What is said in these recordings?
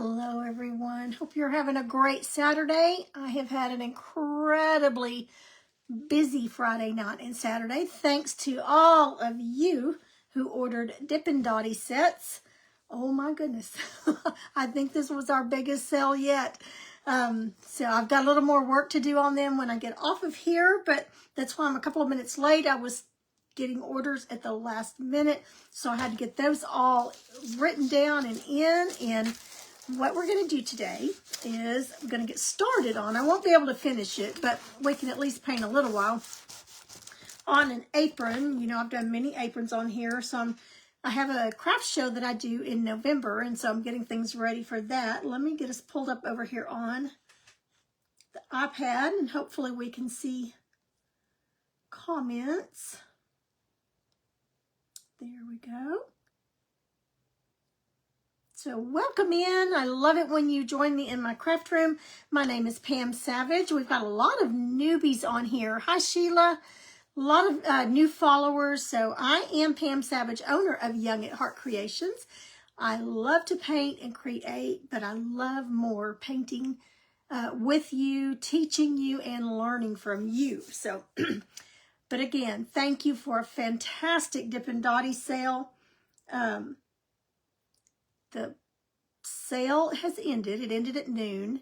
Hello everyone, hope you're having a great Saturday. I have had an incredibly busy Friday night and Saturday thanks to all of you who ordered Dippin' Dotty sets. Oh my goodness, I think this was our biggest sale yet. So I've got a little more work to do on them when I get off of here, but that's why I'm a couple of minutes late. I was getting orders at the last minute, so I had to get those all written down and in. And what we're going to do today is I'm going to get started on, I won't be able to finish it, but we can at least paint a little while, on an apron. You know, I've done many aprons on here, so I have a craft show that I do in November, and so I'm getting things ready for that. Let me get us pulled up over here on the iPad, and hopefully we can see comments. There we go. So welcome in. I love it when you join me in my craft room. My name is Pam Savage. We've got a lot of newbies on here. Hi, Sheila. A lot of new followers. So I am Pam Savage, owner of Young at Heart Creations. I love to paint and create, but I love more painting with you, teaching you, and learning from you. So, but again, thank you for a fantastic Dippin' Dotty sale. The sale has ended. It ended at noon.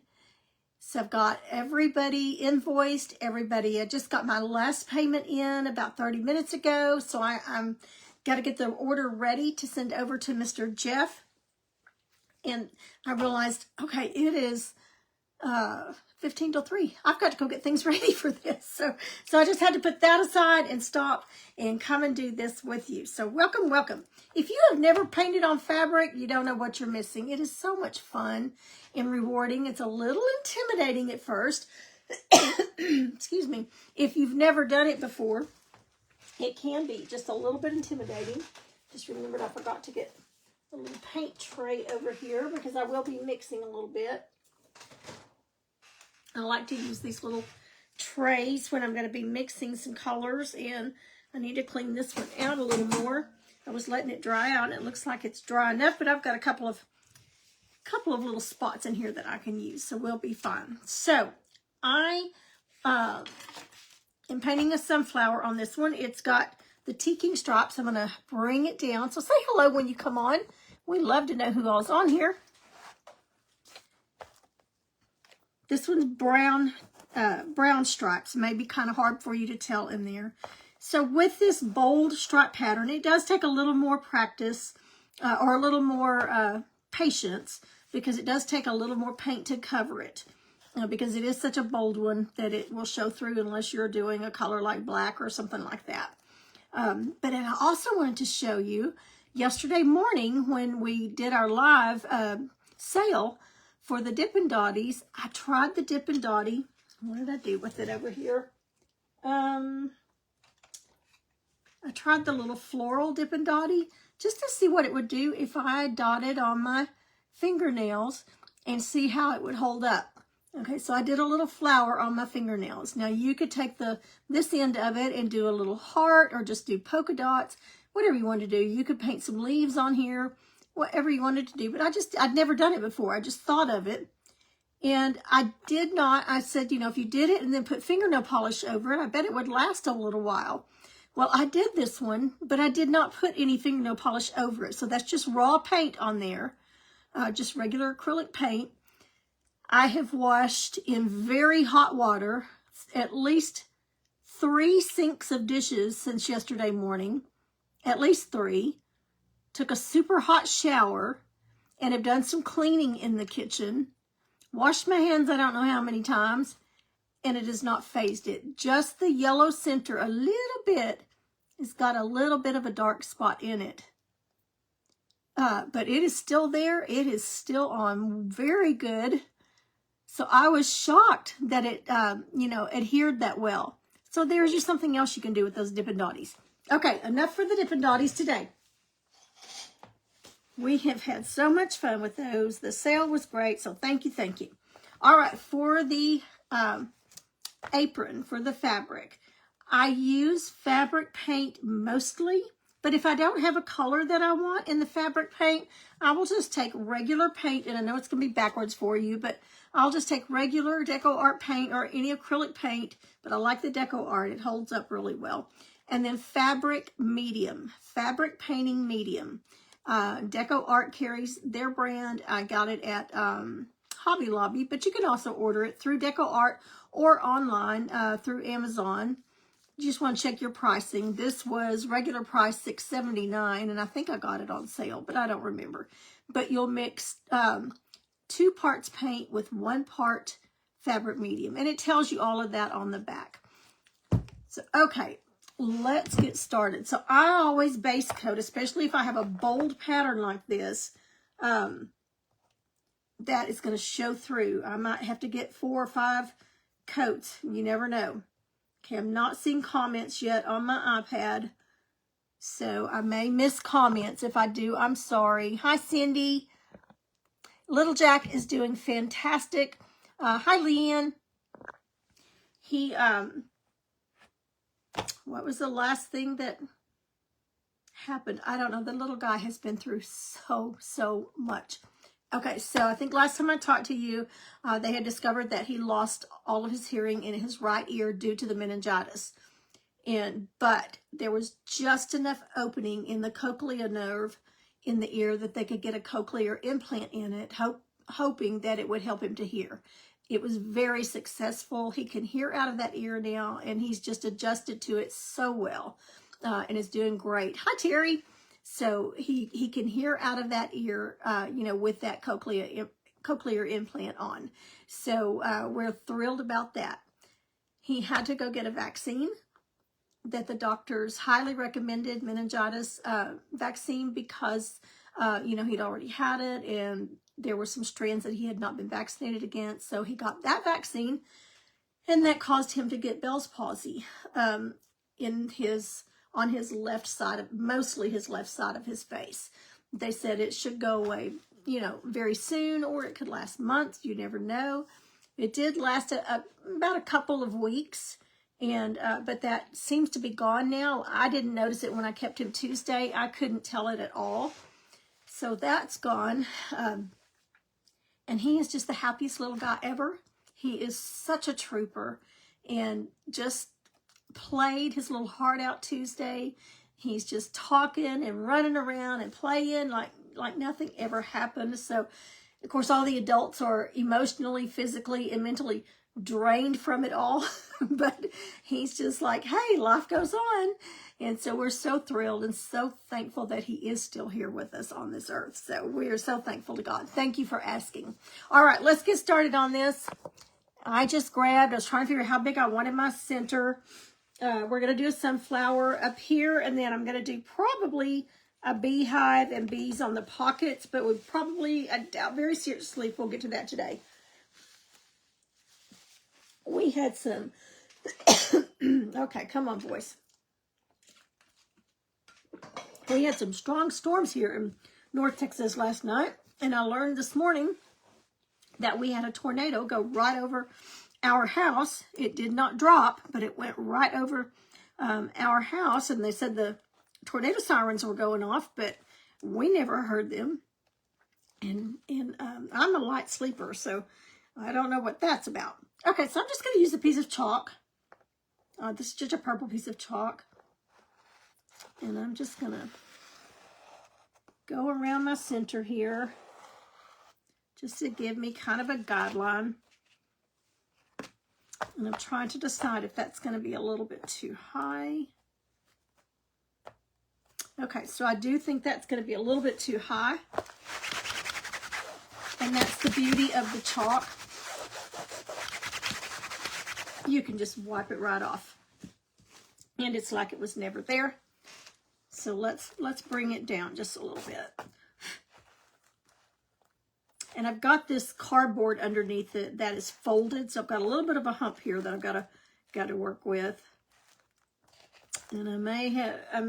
So I've got everybody invoiced. Everybody, I just got my last payment in about 30 minutes ago. So I'm got to get the order ready to send over to Mr. Jeff. And I realized, okay, it is 15 till 3. I've got to go get things ready for this. So I just had to put that aside and stop and come and do this with you. So welcome, welcome. If you have never painted on fabric, you don't know what you're missing. It is so much fun and rewarding. It's a little intimidating at first. Excuse me. If you've never done it before, it can be just a little bit intimidating. Just remembered I forgot to get a little paint tray over here because I will be mixing a little bit. I like to use these little trays when I'm going to be mixing some colors, and I need to clean this one out a little more. I was letting it dry out, and it looks like it's dry enough, but I've got a couple of little spots in here that I can use, so we'll be fine. So I am painting a sunflower on this one. It's got the teaking stripes. I'm going to bring it down. So say hello when you come on. We love to know who all's on here. This one's brown stripes. Maybe kind of hard for you to tell in there. So with this bold stripe pattern, it does take a little more practice or a little more patience, because it does take a little more paint to cover it. Because it is such a bold one that it will show through unless you're doing a color like black or something like that. But I also wanted to show you yesterday morning when we did our live sale for the Dippin' Dotties. I tried the Dippin' Dotty. What did I do with it over here? I tried the little floral Dippin' Dotty just to see what it would do if I dotted on my fingernails and see how it would hold up. Okay, so I did a little flower on my fingernails. Now you could take this end of it and do a little heart, or just do polka dots, whatever you want to do. You could paint some leaves on here, whatever you wanted to do. But I'd never done it before. I just thought of it. And I said, you know, if you did it and then put fingernail polish over it, I bet it would last a little while. Well, I did this one, but I did not put any fingernail polish over it. So that's just raw paint on there, just regular acrylic paint. I have washed in very hot water at least 3 sinks of dishes since yesterday morning, at least 3. Took a super hot shower and have done some cleaning in the kitchen. Washed my hands I don't know how many times, and it has not phased it. Just the yellow center, a little bit, has got a little bit of a dark spot in it. But it is still there. It is still on very good. So I was shocked that it, you know, adhered that well. So there's just something else you can do with those Dippin' Dotties. Okay, enough for the Dippin' Dotties today. We have had so much fun with those. The sale was great, so thank you, thank you. All right, for the apron, for the fabric, I use fabric paint mostly, But if I don't have a color that I want in the fabric paint, I will just take regular paint, and I know it's going to be backwards for you, but I'll just take regular Deco Art paint or any acrylic paint, but I like the Deco Art. It holds up really well. And then fabric medium, fabric painting medium. Deco Art carries their brand. I got it at Hobby Lobby, but you can also order it through Deco Art or online through Amazon. You just want to check your pricing. This was regular price $6.79, and I think I got it on sale, but I don't remember. But you'll mix 2 parts paint with 1 part fabric medium, and it tells you all of that on the back. So, okay, let's get started. So I always base coat, especially if I have a bold pattern like this, that is going to show through. I might have to get 4 or 5 coats. You never know. Okay, I'm not seeing comments yet on my iPad, so I may miss comments. If I do, I'm sorry. Hi, Cindy. Little Jack is doing fantastic. Hi, Leanne. He, what was the last thing that happened? I don't know. The little guy has been through so much. Okay, so I think last time I talked to you, they had discovered that he lost all of his hearing in his right ear due to the meningitis. But there was just enough opening in the cochlear nerve in the ear that they could get a cochlear implant in it, hoping that it would help him to hear. It was very successful. He can hear out of that ear now, and he's just adjusted to it so well, and is doing great. Hi, Terry. So he can hear out of that ear, you know, with that cochlear implant on. So we're thrilled about that. He had to go get a vaccine that the doctors highly recommended, meningitis vaccine, because, you know, he'd already had it, and there were some strands that he had not been vaccinated against. So he got that vaccine, and that caused him to get Bell's palsy on his left side, mostly his left side of his face. They said it should go away, you know, very soon, or it could last months. You never know. It did last about a couple of weeks, and but that seems to be gone now. I didn't notice it when I kept him Tuesday. I couldn't tell it at all. So that's gone. And he is just the happiest little guy ever. He is such a trooper, and just played his little heart out Tuesday. He's just talking and running around and playing like nothing ever happened. So, of course, all the adults are emotionally, physically, and mentally drained from it all. But he's just like, hey, life goes on. And so we're so thrilled and so thankful that he is still here with us on this earth. So we are so thankful to God. Thank you for asking. All right, let's get started on this. I was trying to figure out how big I wanted my center. We're going to do a sunflower up here, and then I'm going to do probably a beehive and bees on the pockets, but I doubt very seriously if we'll get to that today. We had some, okay, come on, boys. We had some strong storms here in North Texas last night, and I learned this morning that we had a tornado go right over our house. It did not drop, but it went right over our house, and they said the tornado sirens were going off, but we never heard them. And I'm a light sleeper, so I don't know what that's about. Okay, so I'm just going to use a piece of chalk. This is just a purple piece of chalk, and I'm just going to go around my center here just to give me kind of a guideline. And I'm trying to decide if that's going to be a little bit too high. Okay, so I do think that's going to be a little bit too high. And that's the beauty of the chalk. You can just wipe it right off. And it's like it was never there. So let's bring it down just a little bit. And I've got this cardboard underneath it that is folded, so I've got a little bit of a hump here that I've got to work with. And I may have, I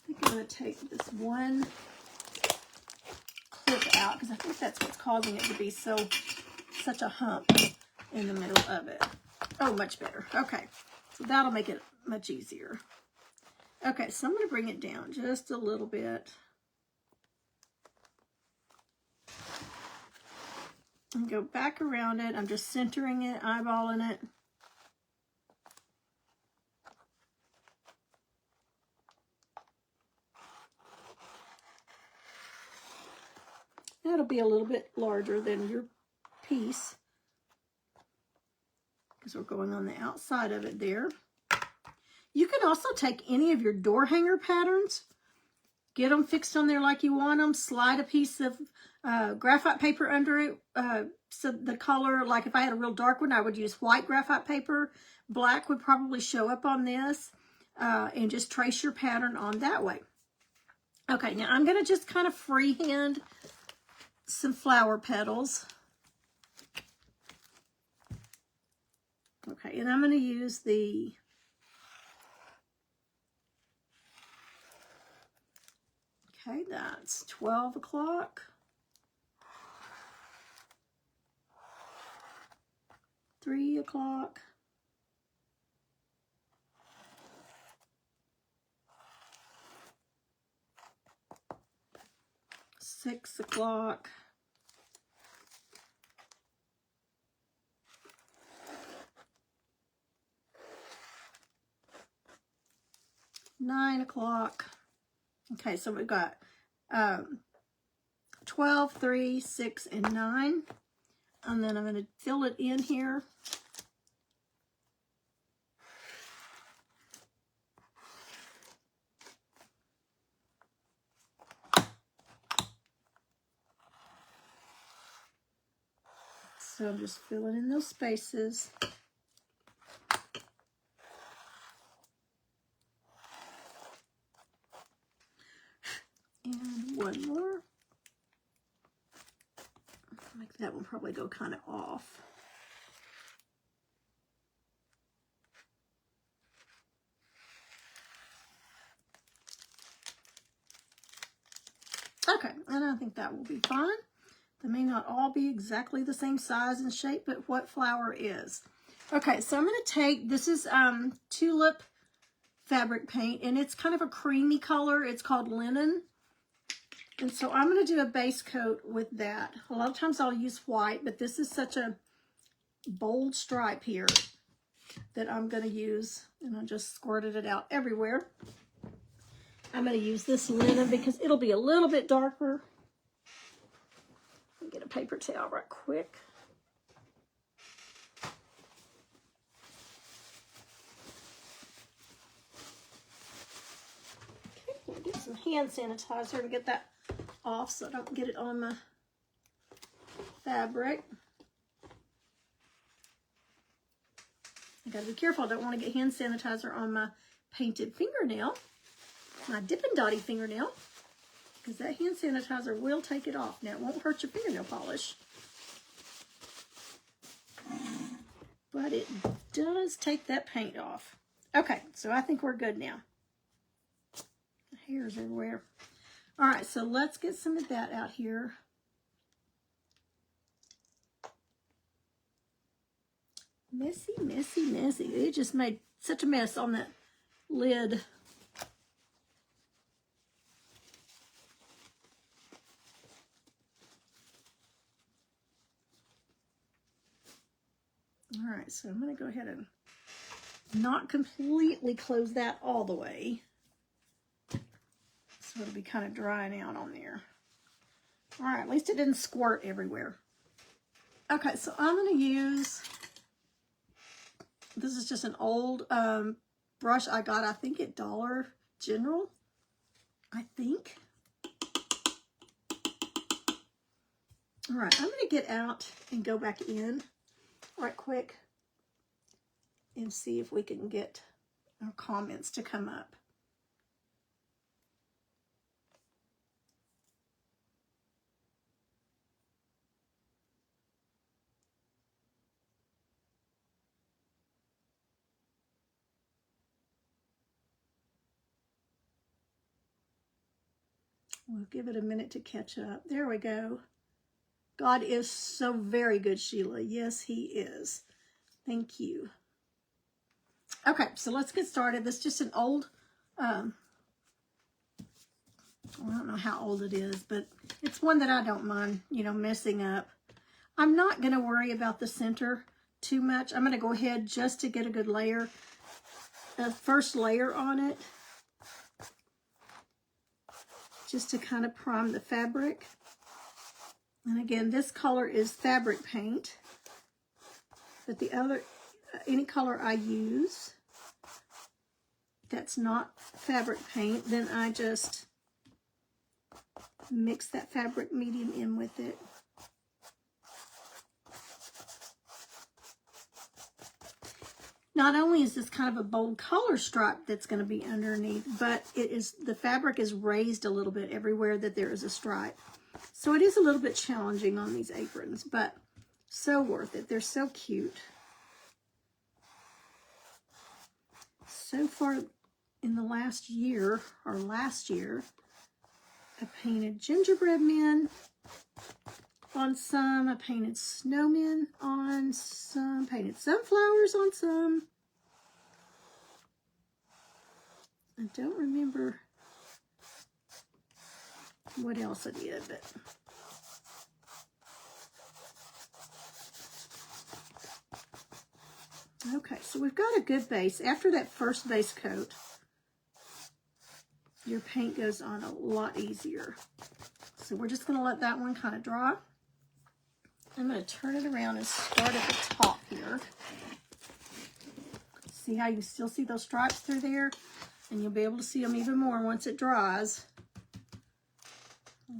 think I'm going to take this one clip out, because I think that's what's causing it to be such a hump in the middle of it. Oh, much better. Okay, so that'll make it much easier. Okay, so I'm going to bring it down just a little bit. And go back around it. I'm just centering it, eyeballing it. That'll be a little bit larger than your piece because we're going on the outside of it there. You can also take any of your door hanger patterns, get them fixed on there like you want them, slide a piece of graphite paper under it. So the color, like if I had a real dark one, I would use white graphite paper. Black would probably show up on this, and just trace your pattern on that way. Okay, now I'm going to just kind of freehand some flower petals. Okay, and I'm going to use the okay, that's 12 o'clock. 3 o'clock. 6 o'clock. 9 o'clock. Okay, so we've got 12, 3, 6, and 9. And then I'm going to fill it in here. So I'm just filling in those spaces. And one more. I'll make that one probably go kind of off. Okay, and I think that will be fine. They may not all be exactly the same size and shape, but what flower is. Okay, so I'm going to take, this is tulip fabric paint, and it's kind of a creamy color. It's called linen. And so I'm going to do a base coat with that. A lot of times I'll use white, but this is such a bold stripe here that I'm going to use, and I just squirted it out everywhere. I'm going to use this linen because it'll be a little bit darker. Get a paper towel right quick. Okay, I'm gonna get some hand sanitizer to get that off so I don't get it on my fabric. I gotta be careful. I don't want to get hand sanitizer on my painted fingernail, my Dippin' Dotty fingernail, because that hand sanitizer will take it off. Now, it won't hurt your fingernail polish, but it does take that paint off. Okay, so I think we're good now. Hairs everywhere. All right, so let's get some of that out here. Messy, messy, messy. It just made such a mess on that lid. All right, so I'm going to go ahead and not completely close that all the way. So it'll be kind of drying out on there. All right, at least it didn't squirt everywhere. Okay, so I'm going to use, this is just an old brush I got, I think at Dollar General, I think. All right, I'm going to get out and go back in right quick and see if we can get our comments to come up. We'll give it a minute to catch up. There we go. God is so very good, Sheila. Yes, he is. Thank you. Okay, so let's get started. This is just an old I don't know how old it is, but it's one that I don't mind, you know, messing up. I'm not going to worry about the center too much. I'm going to go ahead just to get a good layer, a first layer on it, just to kind of prime the fabric. And again, this color is fabric paint, but the other, any color I use that's not fabric paint, then I just mix that fabric medium in with it. Not only is this kind of a bold color stripe that's going to be underneath, but it is, the fabric is raised a little bit everywhere that there is a stripe. So it is a little bit challenging on these aprons, but so worth it. They're so cute. So far in the last year, I painted gingerbread men on some, I painted snowmen on some, painted sunflowers on some. I don't remember what else I did, but okay, so we've got a good base. After that first base coat, your paint goes on a lot easier. So we're just going to let that one kind of dry. I'm going to turn it around and start at the top here. See how you still see those stripes through there? And you'll be able to see them even more once it dries.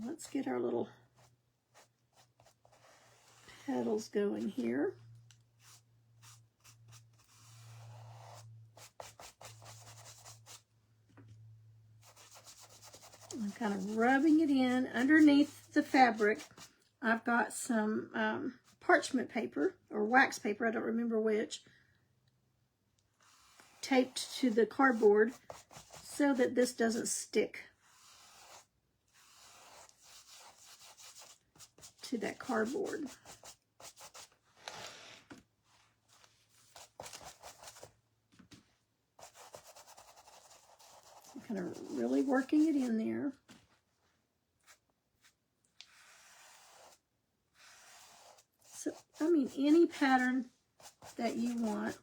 Let's get our little petals going here. I'm kind of rubbing it in underneath the fabric. I've got some parchment paper or wax paper, I don't remember which, taped to the cardboard so that this doesn't stick to that cardboard. I'm kind of really working it in there. So, I mean, any pattern that you want.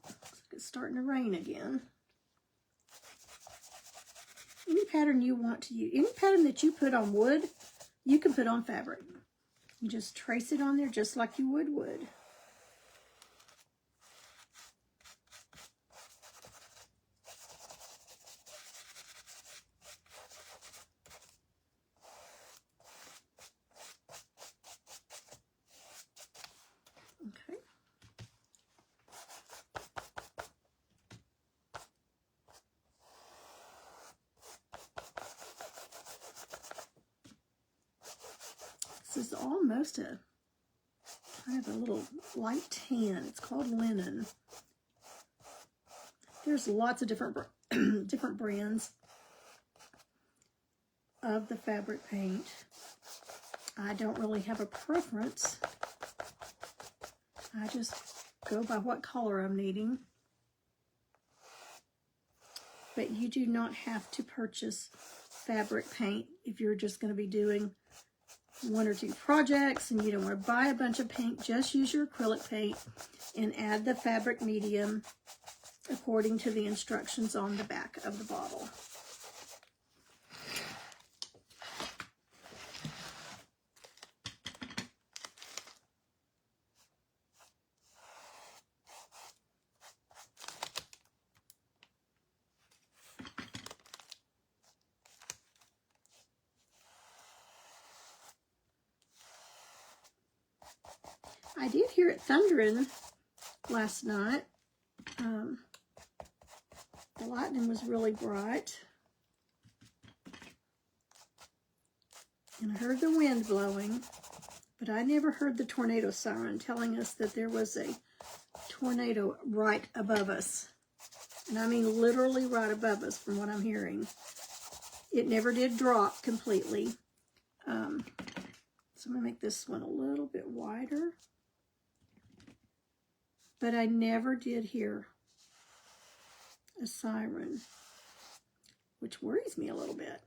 It's starting to rain again. Any pattern you want to use, any pattern that you put on wood, you can put on fabric. You just trace it on there just like you would wood. Okay. This is almost a kind of a little light tan. It's called linen. There's lots of different different brands of the fabric paint. I don't really have a preference. I just go by what color I'm needing. But you do not have to purchase fabric paint if you're just going to be doing one or two projects and you don't want to buy a bunch of paint. Just use your acrylic paint and add the fabric medium according to the instructions on the back of the bottle. I did hear it thundering last night. The lightning was really bright. And I heard the wind blowing, but I never heard the tornado siren telling us that there was a tornado right above us. And I mean literally right above us from what I'm hearing. It never did drop completely. So I'm going to make this one a little bit wider. But I never did hear a siren which worries me a little bit.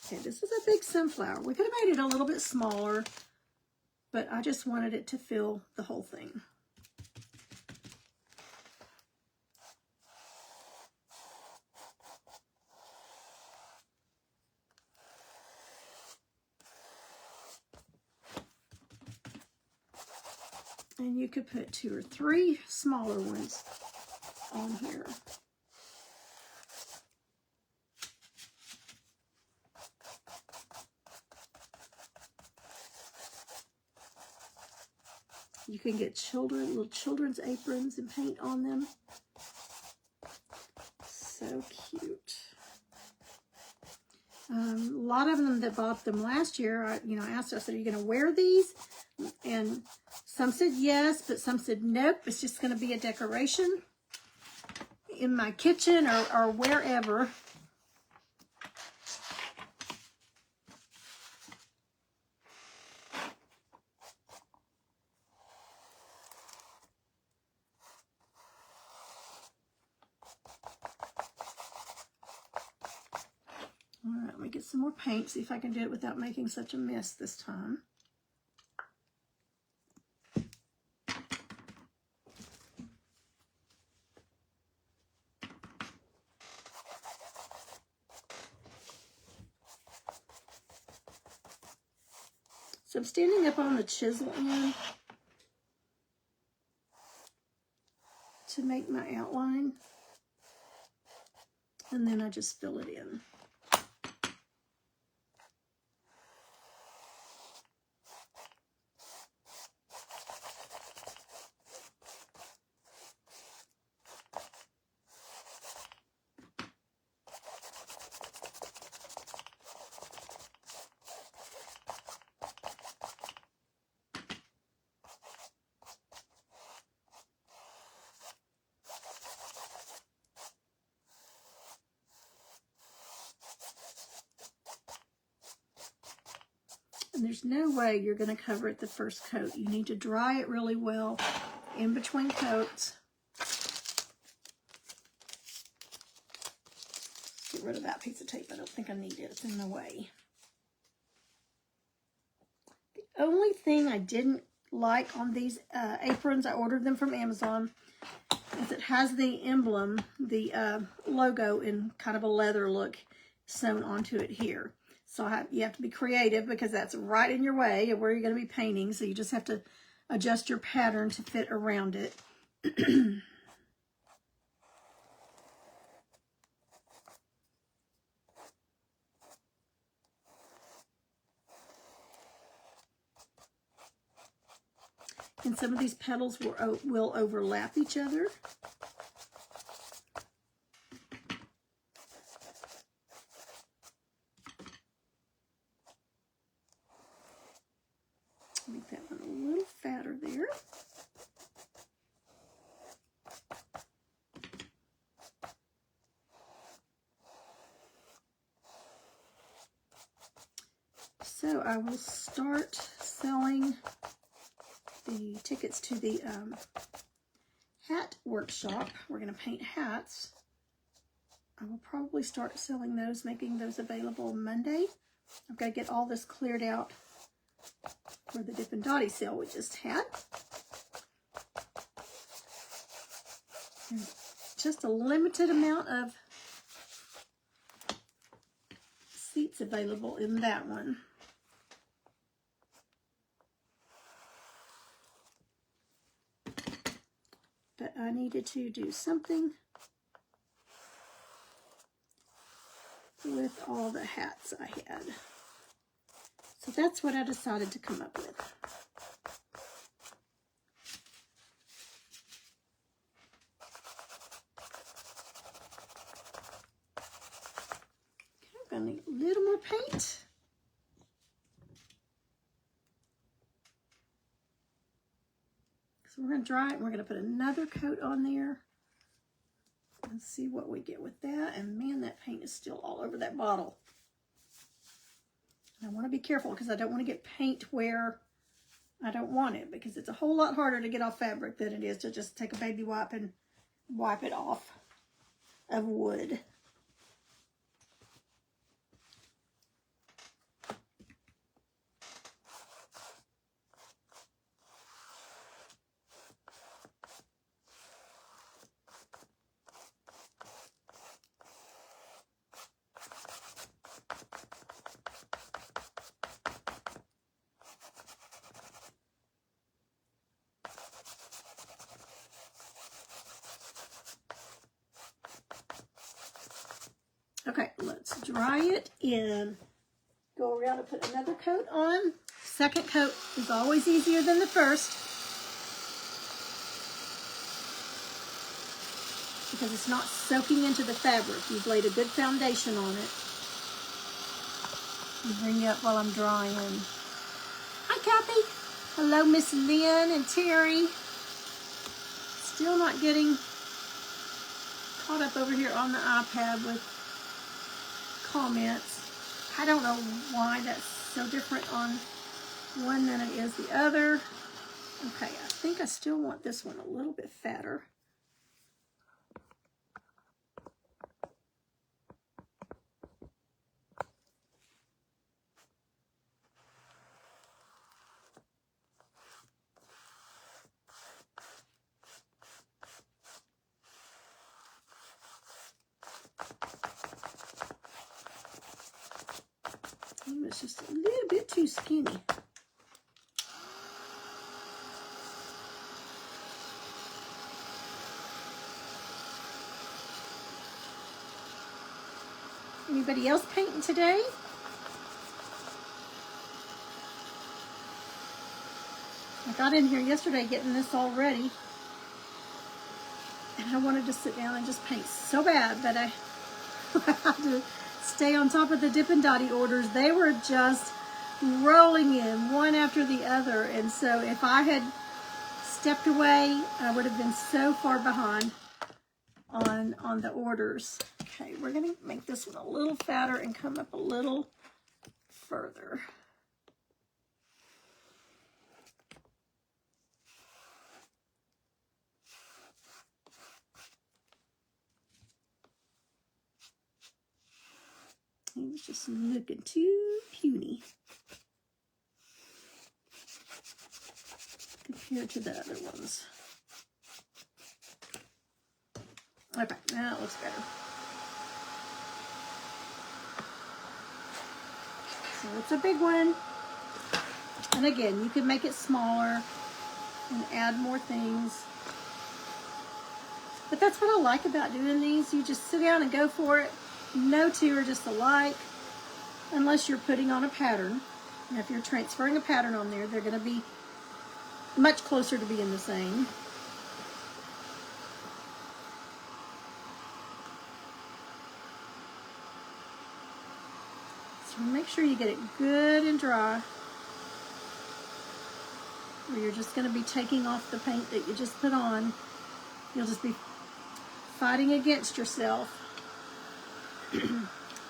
Okay, this is a big sunflower. We could have made it a little bit smaller, but I just wanted it to fill the whole thing. And you could put 2 or 3 smaller ones on here. You can get little children's aprons and paint on them. So cute. A lot of them that bought them last year, I asked, I said, are you going to wear these? And some said yes, but some said nope, it's just going to be a decoration in my kitchen or wherever. All right, let me get some more paint, see if I can do it without making such a mess this time. So I'm standing up on the chisel end to make my outline, and then I just fill it in. And there's no way you're going to cover it the first coat. You need to dry it really well in between coats. Get rid of that piece of tape. I don't think I need it. It's in the way. The only thing I didn't like on these aprons, I ordered them from Amazon, is it has the emblem, the logo in kind of a leather look sewn onto it here. So you have to be creative because that's right in your way of where you're going to be painting. So you just have to adjust your pattern to fit around it. And some of these petals will overlap each other. Make that one a little fatter there. So I will start selling the tickets to the hat workshop. We're going to paint hats. I will probably start selling those, making those available Monday. I've got to get all this cleared out for the Dip and Dottie sale we just had. There's just a limited amount of seats available in that one. But I needed to do something with all the hats I had. So that's what I decided to come up with. Okay, I'm going to need a little more paint. So we're going to dry it and we're going to put another coat on there. Let's see what we get with that. And man, that paint is still all over that bottle. And I want to be careful because I don't want to get paint where I don't want it, because it's a whole lot harder to get off fabric than it is to just take a baby wipe and wipe it off of wood. Okay, let's dry it and go around and put another coat on. Second coat is always easier than the first because it's not soaking into the fabric. You've laid a good foundation on it. I'll bring you up while I'm drying. Hi, Kathy. Hello, Miss Lynn and Terry. Still not getting caught up over here on the iPad with comments. I don't know why that's so different on one than it is the other. Okay, I think I still want this one a little bit fatter. It's just a little bit too skinny. Anybody else painting today? I got in here yesterday getting this all ready, and I wanted to sit down and just paint so bad, but I had to stay on top of the Dippin' Dotty orders. They were just rolling in one after the other, and so if I had stepped away, I would have been so far behind on the orders. Okay, we're gonna make this one a little fatter and come up a little further. It was just looking too puny compared to the other ones. Okay, now it looks better. So it's a big one. And again, you can make it smaller and add more things. But that's what I like about doing these. You just sit down and go for it. No two are just alike unless you're putting on a pattern. Now, if you're transferring a pattern on there, they're going to be much closer to being the same. So make sure you get it good and dry, or you're just going to be taking off the paint that you just put on. You'll just be fighting against yourself.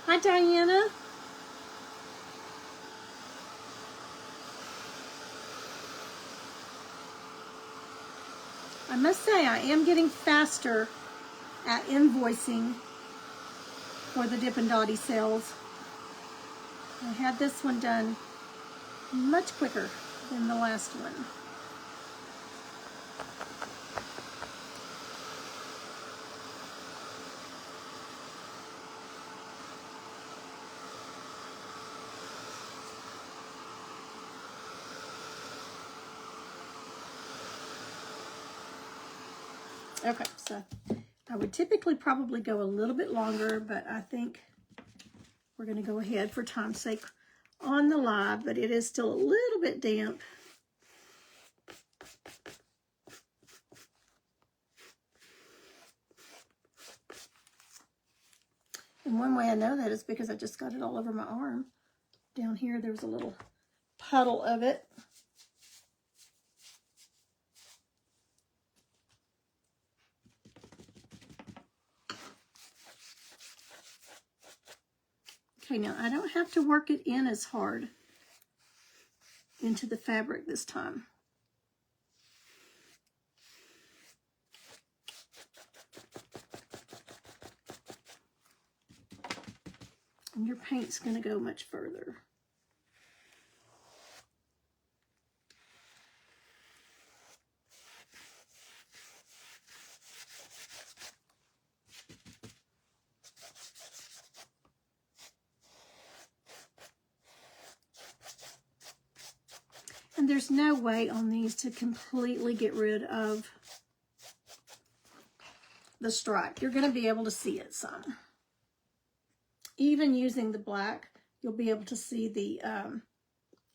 Hi, Diana. I must say I am getting faster at invoicing for the Dippin' Dotty sales. I had this one done much quicker than the last one. Okay, so I would typically probably go a little bit longer, but I think we're going to go ahead for time's sake on the live, but it is still a little bit damp. And one way I know that is because I just got it all over my arm. Down here, there was a little puddle of it. Okay, now I don't have to work it in as hard into the fabric this time. And your paint's going to go much further. And there's no way on these to completely get rid of the stripe. You're going to be able to see it some. Even using the black, you'll be able to see the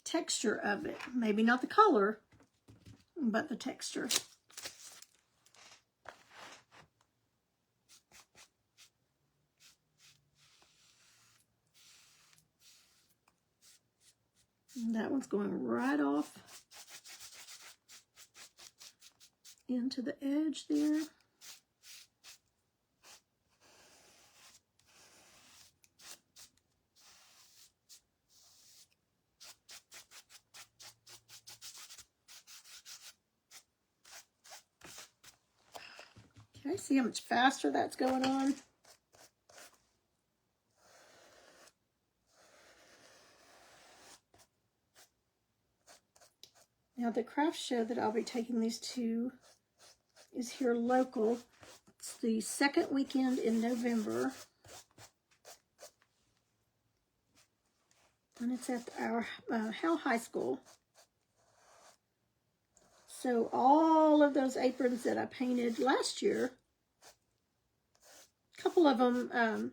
texture of it. Maybe not the color, but the texture. And that one's going right off into the edge there. Okay, see how much faster that's going on? Now the craft show that I'll be taking these to is here local. It's the second weekend in November. And it's at our Howell High School. So all of those aprons that I painted last year, a couple of them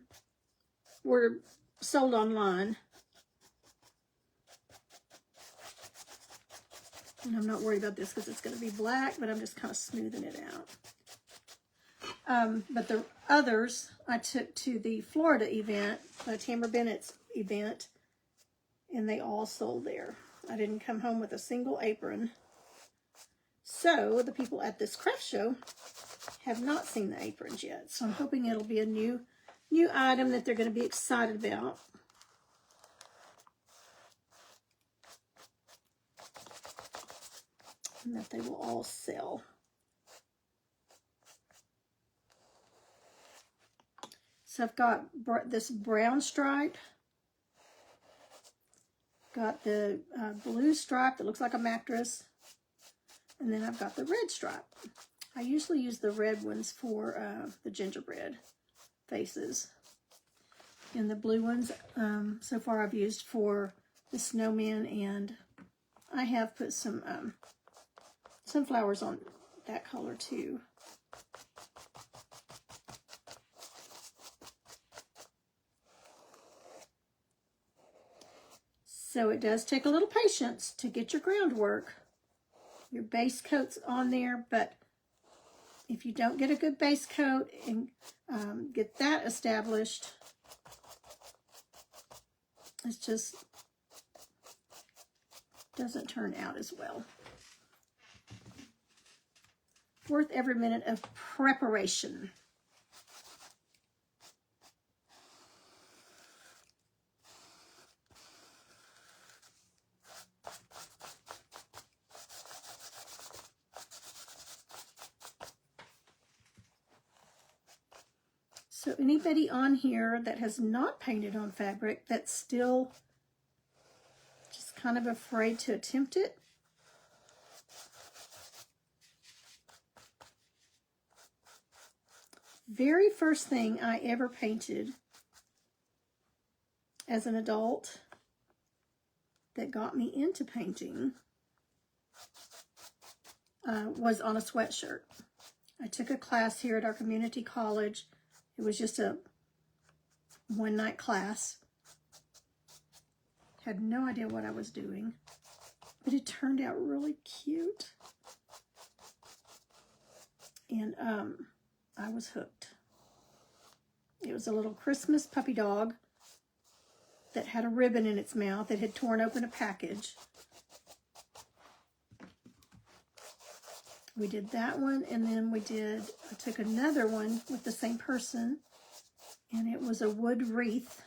were sold online. And I'm not worried about this because it's going to be black, but I'm just kind of smoothing it out. But the others I took to the Florida event, Tamara Bennett's event, and they all sold there. I didn't come home with a single apron. So the people at this craft show have not seen the aprons yet. So I'm hoping it'll be a new item that they're going to be excited about. And that they will all sell. So I've got this brown stripe. Got the blue stripe that looks like a mattress. And then I've got the red stripe. I usually use the red ones for the gingerbread faces. And the blue ones, so far I've used for the snowman, and I have put some sunflowers on that color too. So it does take a little patience to get your groundwork. Your base coat's on there, but if you don't get a good base coat and get that established, it just doesn't turn out as well. Worth every minute of preparation. So anybody on here that has not painted on fabric that's still just kind of afraid to attempt it, very first thing I ever painted as an adult that got me into painting was on a sweatshirt. I took a class here at our community college. It was just a one-night class. Had no idea what I was doing, but it turned out really cute. And I was hooked. It was a little Christmas puppy dog that had a ribbon in its mouth. It had torn open a package. We did that one, and then I took another one with the same person, and it was a wood wreath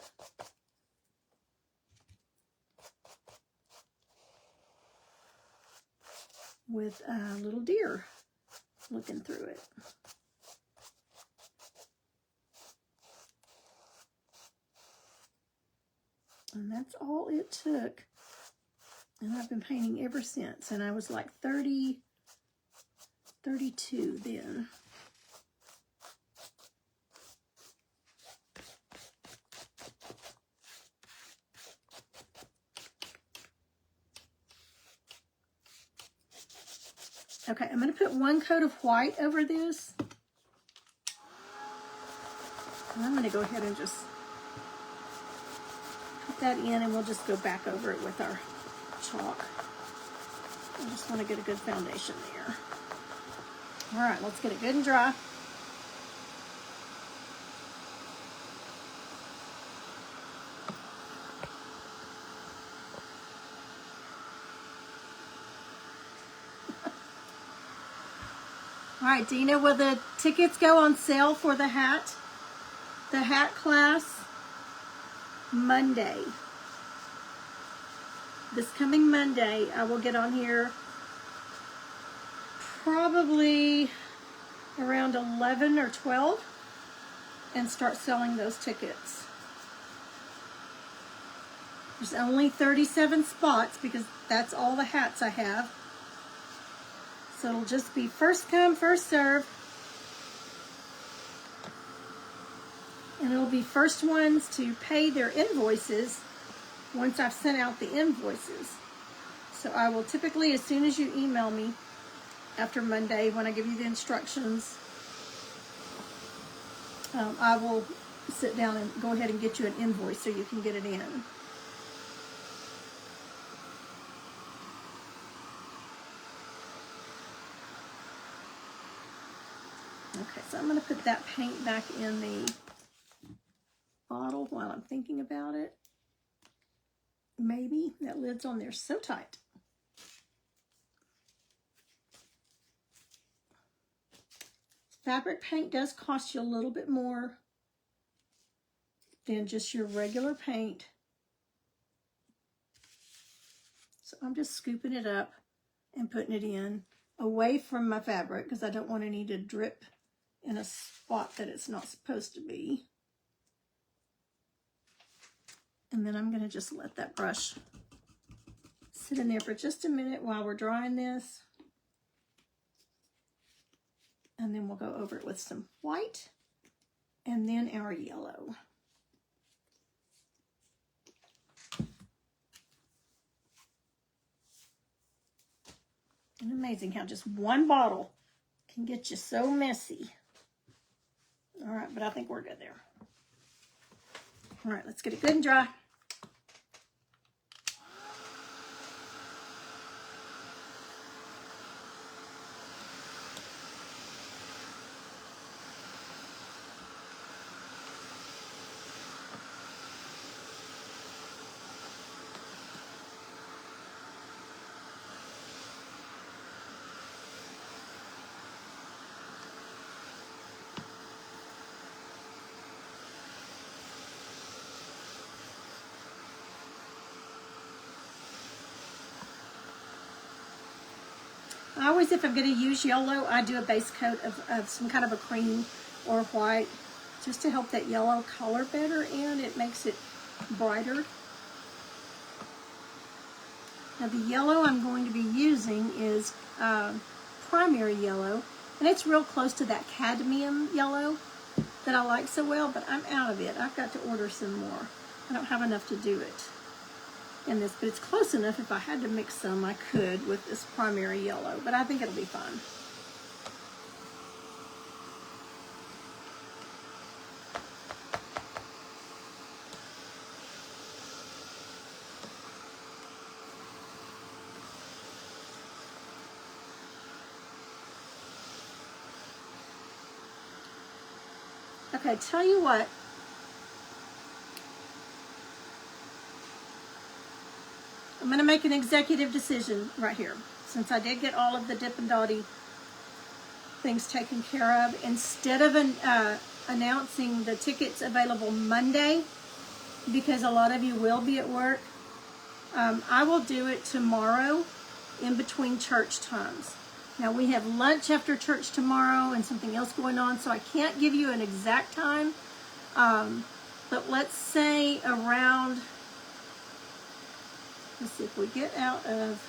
with a little deer looking through it. And that's all it took. And I've been painting ever since. And I was like 32 then. Okay, I'm going to put one coat of white over this. And I'm going to go ahead and just put that in, and we'll just go back over it with our chalk. I just want to get a good foundation there. All right, let's get it good and dry. All right, Dina, will the tickets go on sale for the hat class Monday? This coming Monday, I will get on here probably around 11 or 12 and start selling those tickets. There's only 37 spots because that's all the hats I have. So it'll just be first come, first serve. And it'll be first ones to pay their invoices once I've sent out the invoices. So I will typically, as soon as you email me after Monday, when I give you the instructions, I will sit down and go ahead and get you an invoice so you can get it in. Okay, so I'm going to put that paint back in the bottle while I'm thinking about it. Maybe that lid's on there so tight. Fabric paint does cost you a little bit more than just your regular paint. So I'm just scooping it up and putting it in away from my fabric because I don't want any to drip in a spot that it's not supposed to be. And then I'm going to just let that brush sit in there for just a minute while we're drying this. And then we'll go over it with some white and then our yellow. And amazing how just one bottle can get you so messy. All right, but I think we're good there. All right, let's get it good and dry. I always, if I'm going to use yellow, I do a base coat of some kind of a cream or white just to help that yellow color better in. It makes it brighter. Now the yellow I'm going to be using is primary yellow, and it's real close to that cadmium yellow that I like so well, but I'm out of it. I've got to order some more. I don't have enough to do it in this, but it's close enough. If I had to mix some, I could with this primary yellow, but I think it'll be fun. Okay, tell you what. I'm going to make an executive decision right here. Since I did get all of the Dippin' Dotty things taken care of, instead of announcing the tickets available Monday, because a lot of you will be at work, I will do it tomorrow in between church times. Now we have lunch after church tomorrow and something else going on, so I can't give you an exact time. But let's say around, let's see if we get out of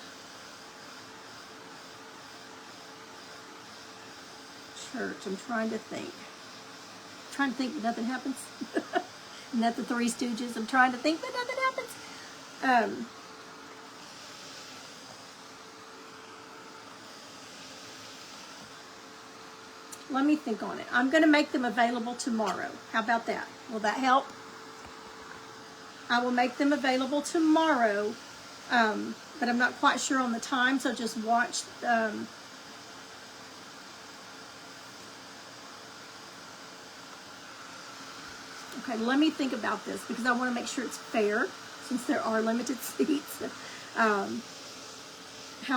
church. I'm trying to think. But nothing happens. Not the Three Stooges. I'm trying to think, but nothing happens. Let me think on it. I'm going to make them available tomorrow. How about that? Will that help? I will make them available tomorrow, but I'm not quite sure on the time, so just watch. Okay, let me think about this because I want to make sure it's fair since there are limited seats. How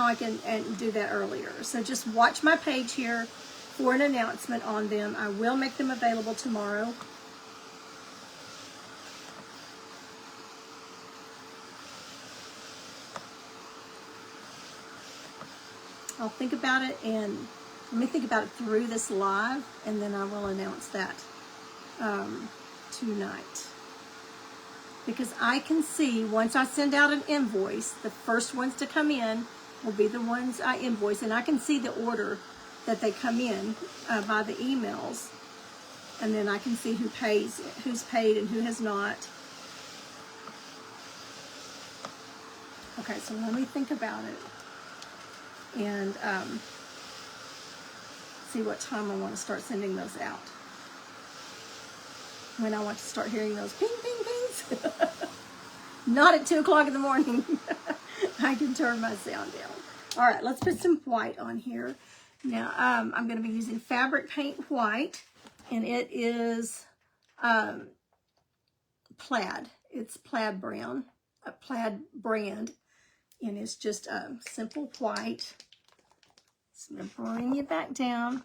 I can do that earlier. So just watch my page here for an announcement on them. I will make them available tomorrow. I'll think about it, and let me think about it through this live, and then I will announce that tonight. Because I can see, once I send out an invoice, the first ones to come in will be the ones I invoice, and I can see the order that they come in by the emails, and then I can see who's paid and who has not. Okay, so let me think about it and see what time I want to start sending those out. When I want to start hearing those ping, ping, pings. Not at 2 o'clock in the morning. I can turn my sound down. All right, let's put some white on here. Now, I'm going to be using fabric paint white, and it is plaid. It's plaid brown, a plaid brand, and it's just simple white. So I'm going to bring you back down.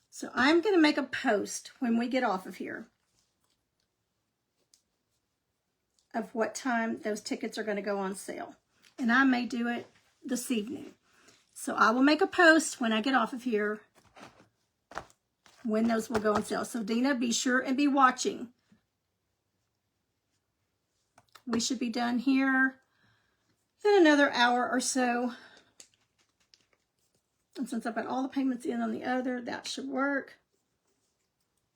So I'm going to make a post when we get off of here of what time those tickets are going to go on sale. And I may do it this evening. So I will make a post when I get off of here when those will go on sale. So Dina, be sure and be watching. We should be done here in another hour or so. And since I've got all the payments in on the other, that should work.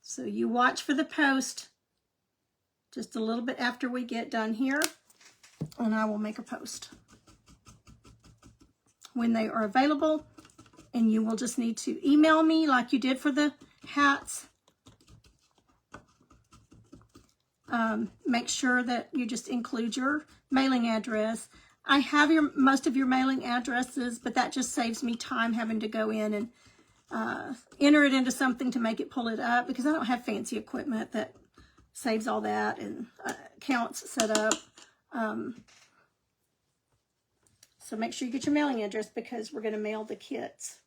So you watch for the post just a little bit after we get done here, and I will make a post when they are available. And you will just need to email me like you did for the hats. Make sure that you just include your mailing address. I have most of your mailing addresses, but that just saves me time having to go in and enter it into something to make it pull it up, because I don't have fancy equipment that saves all that and accounts set up. So make sure you get your mailing address because we're going to mail the kits.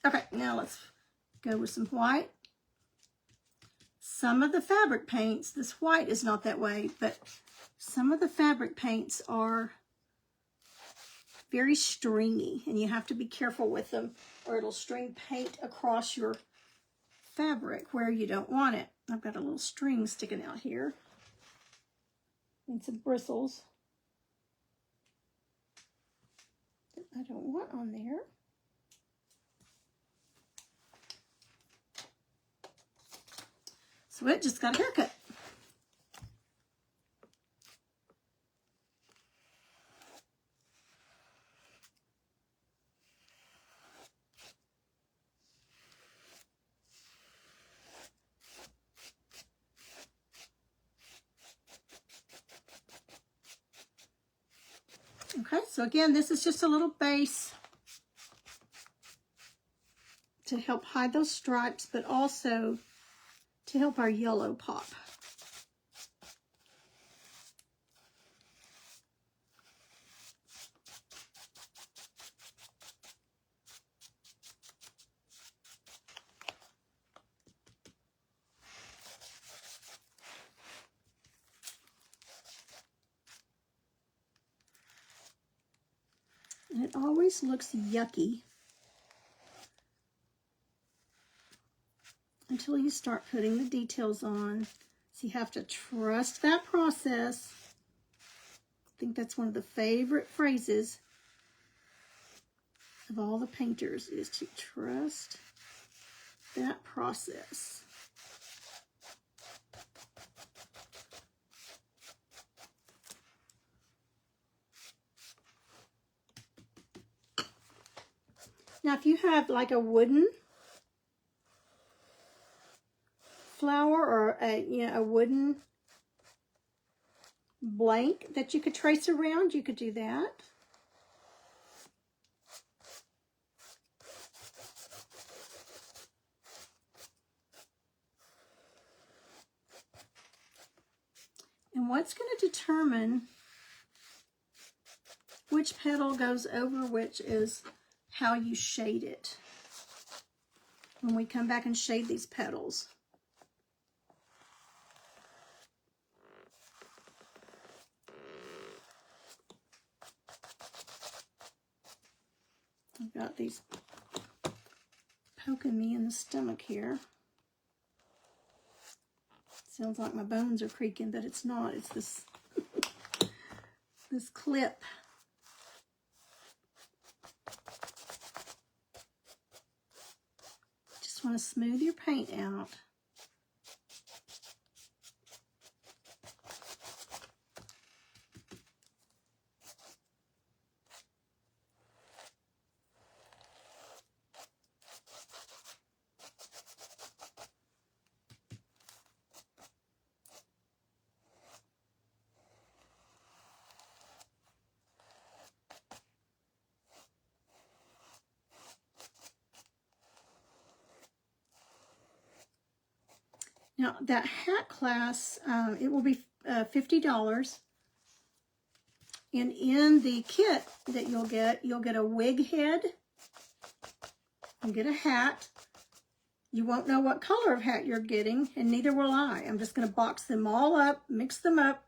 Okay, now let's go with some white. Some of the fabric paints, this white is not that way, but some of the fabric paints are very stringy, and you have to be careful with them or it'll string paint across your fabric where you don't want it. I've got a little string sticking out here and some bristles that I don't want on there. So it just got a haircut. Okay, so again, this is just a little base to help hide those stripes, but also to help our yellow pop. And it always looks yucky until you start putting the details on. So you have to trust that process. I think that's one of the favorite phrases of all the painters, is to trust that process. Now, if you have like a wooden flower or a wooden blank that you could trace around, you could do that. And what's going to determine which petal goes over which is how you shade it when we come back and shade these petals. I've got these poking me in the stomach here. Sounds like my bones are creaking, but it's not. It's this this clip. Just want to smooth your paint out. Now, that hat class, it will be $50. And in the kit that you'll get a wig head. You'll get a hat. You won't know what color of hat you're getting, and neither will I. I'm just going to box them all up, mix them up,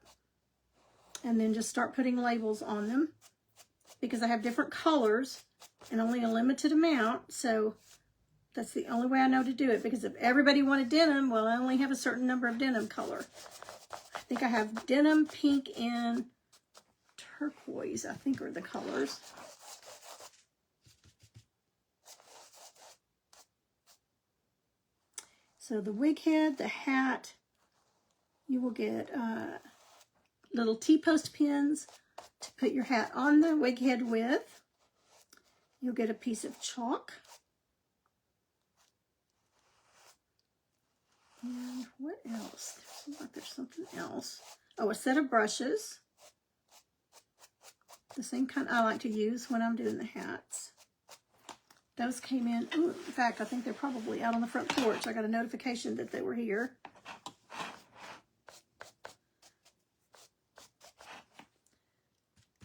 and then just start putting labels on them, because I have different colors and only a limited amount. So that's the only way I know to do it, because if everybody wanted denim, well, I only have a certain number of denim color. I think I have denim, pink, and turquoise, I think are the colors. So the wig head, the hat, you will get little T-post pins to put your hat on the wig head with. You'll get a piece of chalk. And what else? Seems like there's something else. Oh, a set of brushes. The same kind I like to use when I'm doing the hats. Those came in. Ooh, in fact, I think they're probably out on the front porch. I got a notification that they were here.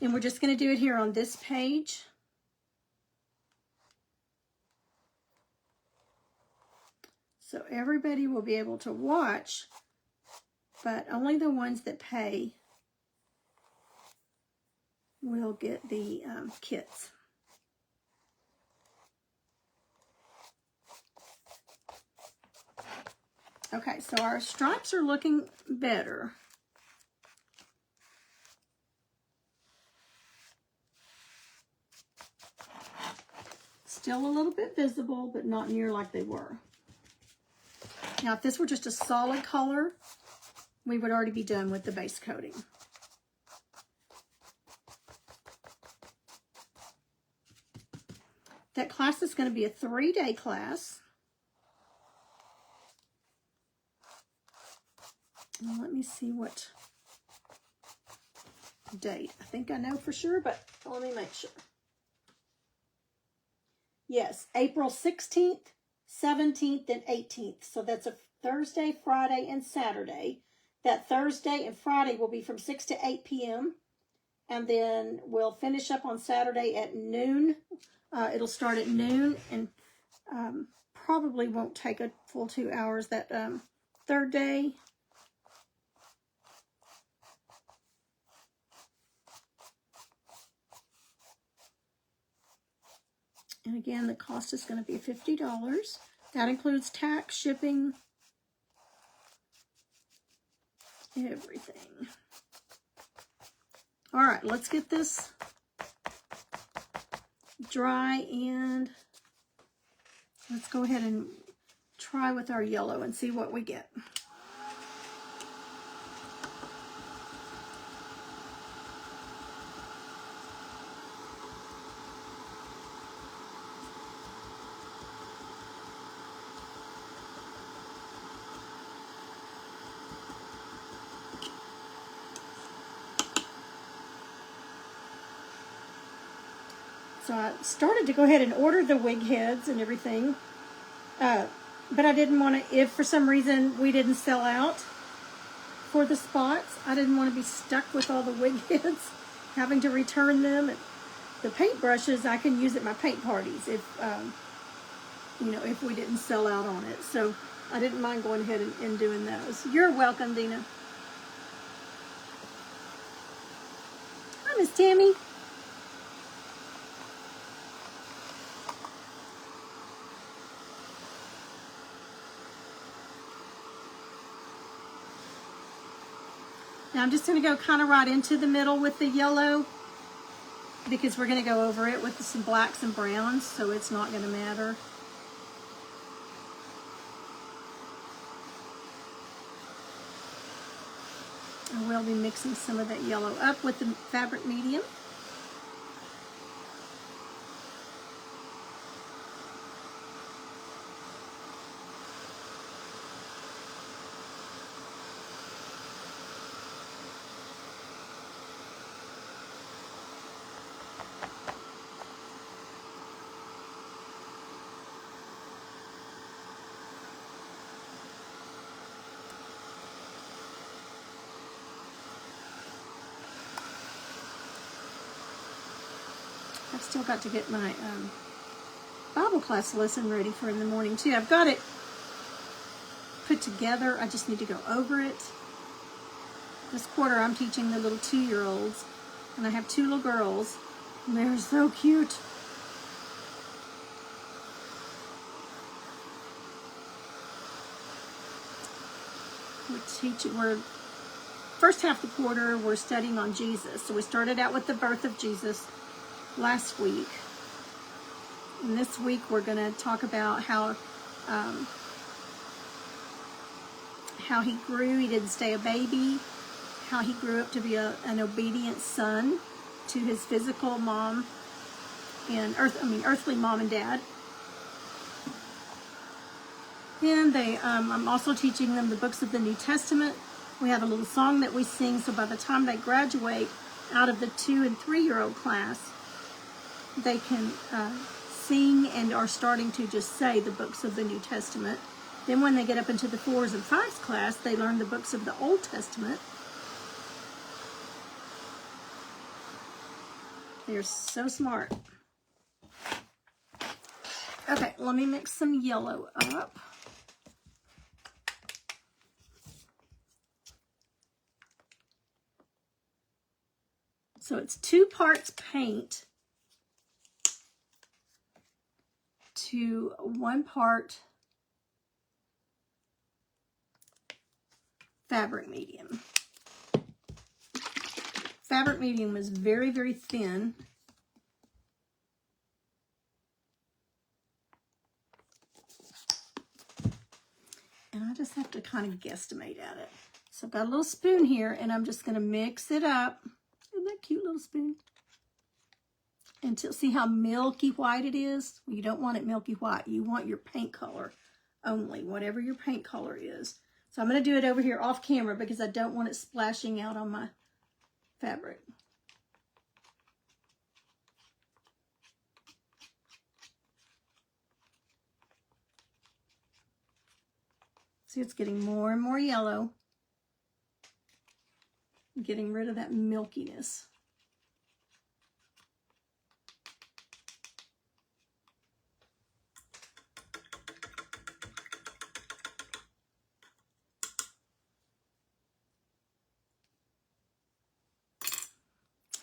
And we're just going to do it here on this page. So everybody will be able to watch, but only the ones that pay will get the kits. Okay, so our stripes are looking better. Still a little bit visible, but not near like they were. Now, if this were just a solid color, we would already be done with the base coating. That class is going to be a 3-day class. Well, let me see what date. I think I know for sure, but let me make sure. Yes, April 16th, 17th, and 18th. So that's a Thursday, Friday, and Saturday. That Thursday and Friday will be from 6 to 8 p.m. And then we'll finish up on Saturday at noon. It'll start at noon and probably won't take a full 2 hours that third day. And again, the cost is going to be $50. That includes tax, shipping, everything. All right, let's get this dry, and let's go ahead and try with our yellow and see what we get. So I started to go ahead and order the wig heads and everything. But I didn't want to, if for some reason we didn't sell out for the spots, I didn't want to be stuck with all the wig heads, having to return them. And the paint brushes I can use at my paint parties if, you know, if we didn't sell out on it. So I didn't mind going ahead and doing those. You're welcome, Dina. Hi, Miss Tammy. Now I'm just going to go kind of right into the middle with the yellow, because we're going to go over it with some blacks and browns, so it's not going to matter. I will be mixing some of that yellow up with the fabric medium. I've still got to get my Bible class lesson ready for in the morning too. I've got it put together. I just need to go over it. This quarter I'm teaching the little 2-year-olds, and I have 2 little girls, and they're so cute. We're first half of the quarter we're studying on Jesus. So we started out with the birth of Jesus last week, and this week we're going to talk about how he grew. He didn't stay a baby. How he grew up to be an obedient son to his physical mom and earthly mom and dad. And I'm also teaching them the books of the New Testament. We have a little song that we sing, so by the time they graduate out of the 2- and 3-year-old class, they can sing and are starting to just say the books of the New Testament. Then when they get up into the 4s and 5s class, they learn the books of the Old Testament. They're so smart. Okay, let me mix some yellow up. So it's 2 parts paint to 1 part fabric medium. Fabric medium is very, very thin. And I just have to kind of guesstimate at it. So I've got a little spoon here, and I'm just going to mix it up. Isn't that cute little spoon? Until, see how milky white it is? You don't want it milky white. You want your paint color only, whatever your paint color is. So I'm going to do it over here off camera because I don't want it splashing out on my fabric. See, it's getting more and more yellow. Getting rid of that milkiness.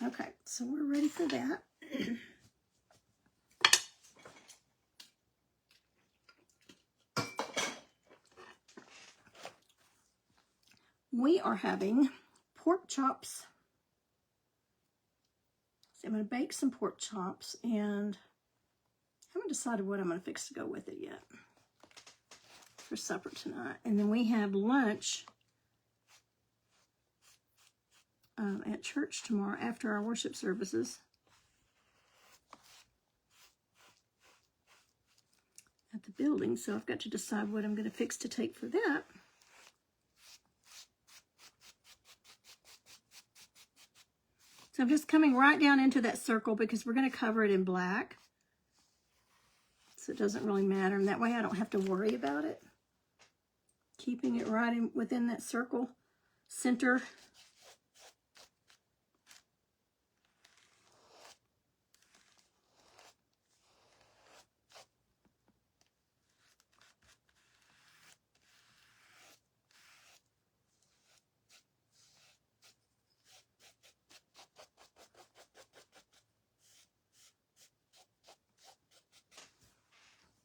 Okay, so we're ready for that. we are having pork chops. So I'm going to bake some pork chops, and I haven't decided what I'm going to fix to go with it yet for supper tonight. And then we have lunch at church tomorrow after our worship services at the building. So I've got to decide what I'm going to fix to take for that. So I'm just coming right down into that circle because we're going to cover it in black. So it doesn't really matter. And that way I don't have to worry about it. Keeping it right in within that circle center.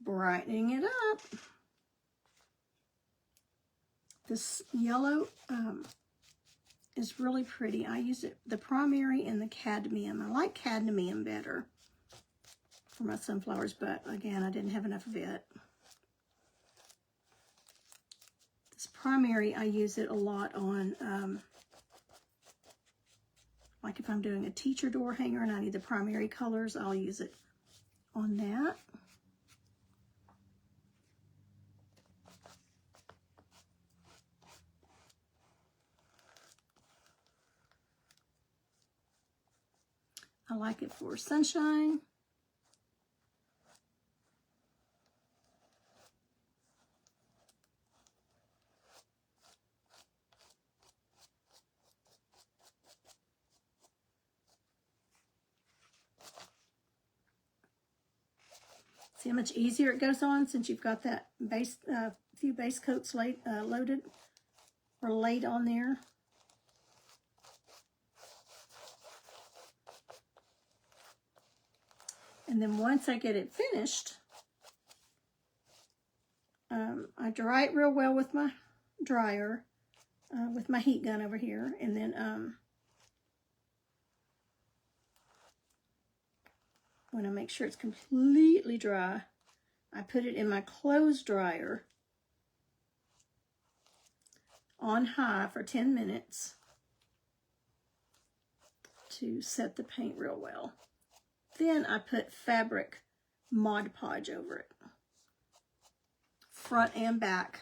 Brightening it up. This yellow is really pretty. I use it, the primary and the cadmium. I like cadmium better for my sunflowers, but again, I didn't have enough of it. This primary, I use it a lot on, like if I'm doing a teacher door hanger and I need the primary colors, I'll use it on that. I like it for sunshine. See how much easier it goes on since you've got that base, few base coats loaded or laid on there. And then once I get it finished, I dry it real well with my dryer, with my heat gun over here. And then when I make sure it's completely dry, I put it in my clothes dryer on high for 10 minutes to set the paint real well. Then I put fabric Mod Podge over it, front and back.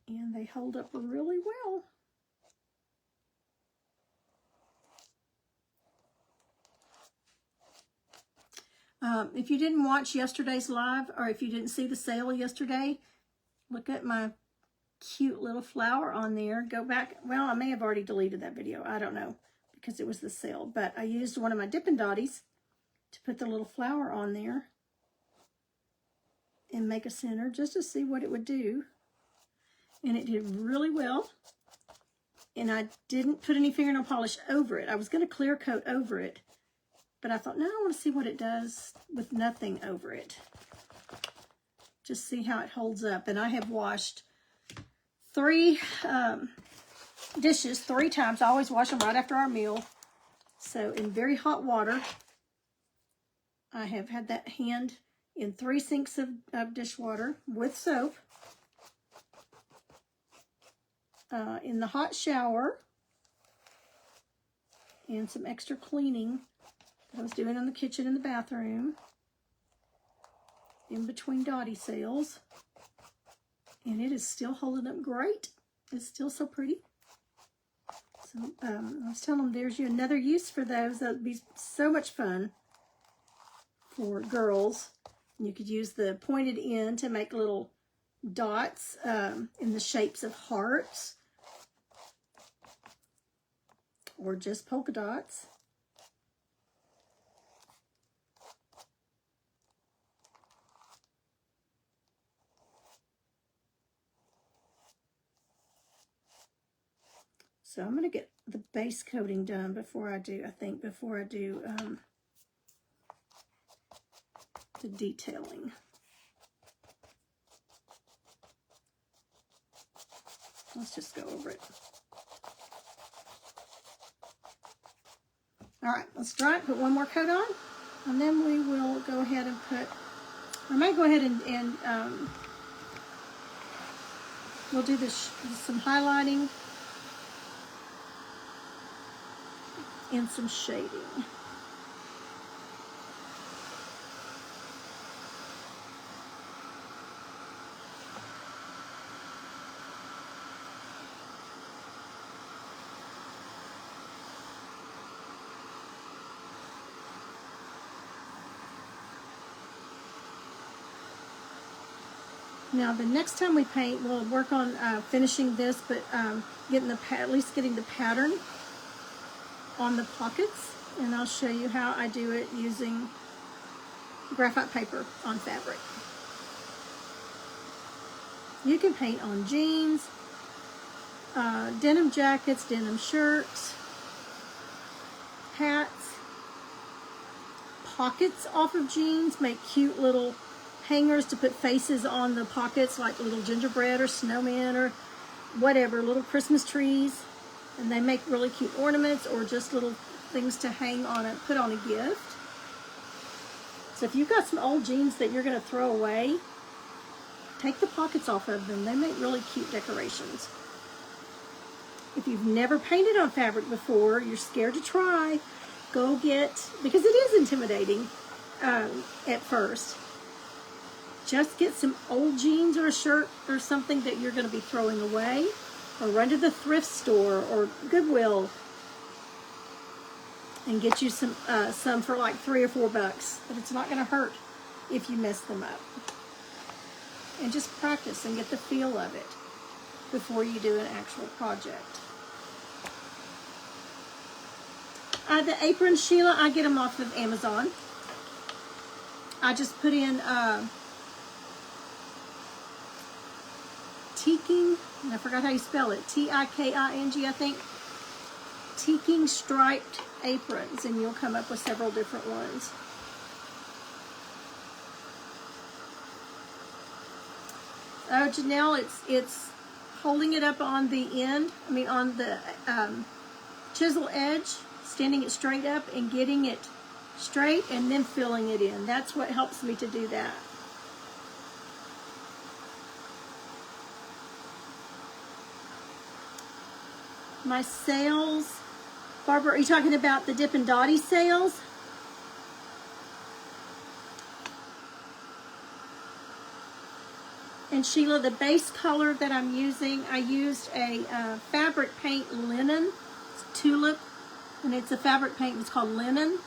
And they hold up really well. If you didn't watch yesterday's live, or if you didn't see the sale yesterday, look at my cute little flower on there. Go back. Well, I may have already deleted that video. I don't know, because it was the sale. But I used one of my Dippin' Dotties to put the little flower on there and make a center just to see what it would do. And it did really well. And I didn't put any fingernail polish over it. I was going to clear coat over it, but I thought, no, I want to see what it does with nothing over it. Just see how it holds up. And I have washed 3 dishes 3 times. I always wash them right after our meal. So in very hot water, I have had that hand in 3 sinks of dishwater with soap. In the hot shower, and some extra cleaning that I was doing in the kitchen and the bathroom in between Dottie sales. And it is still holding up great. It's still so pretty. So I was telling them there's another use for those. That would be so much fun for girls. And you could use the pointed end to make little dots in the shapes of hearts or just polka dots. So I'm going to get the base coating done before I do, before I do the detailing. Let's just go over it. All right, let's dry it, put one more coat on, and then we will go ahead and I might go ahead and we'll do this, some highlighting and some shading. Now the next time we paint, we'll work on finishing this, but at least getting the pattern on the pockets, and I'll show you how I do it using graphite paper on fabric. You can paint on jeans, denim jackets, denim shirts, hats, pockets off of jeans, make cute little hangers to put faces on the pockets, like little gingerbread or snowmen or whatever, little Christmas trees, and they make really cute ornaments or just little things to hang on it, put on a gift. So if you've got some old jeans that you're going to throw away, take the pockets off of them. They make really cute decorations. If you've never painted on fabric before, you're scared to try, go get, because it is intimidating at first, just get some old jeans or a shirt or something that you're going to be throwing away, or run to the thrift store or Goodwill and get you some for like $3 or $4, but it's not going to hurt if you mess them up. And just practice and get the feel of it before you do an actual project. The aprons, Sheila, I get them off of Amazon. I just put in teaking, and I forgot how you spell it, T-I-K-I-N-G, I think, teaking striped aprons, and you'll come up with several different ones. Oh, Janelle, it's holding it up on the end, on the chisel edge, standing it straight up and getting it straight and then filling it in. That's what helps me to do that. My sales, Barbara, are you talking about the Dippin' Dottie sales? And Sheila, the base color that I'm using, I used a fabric paint linen, it's tulip, and it's a fabric paint, it's called linen,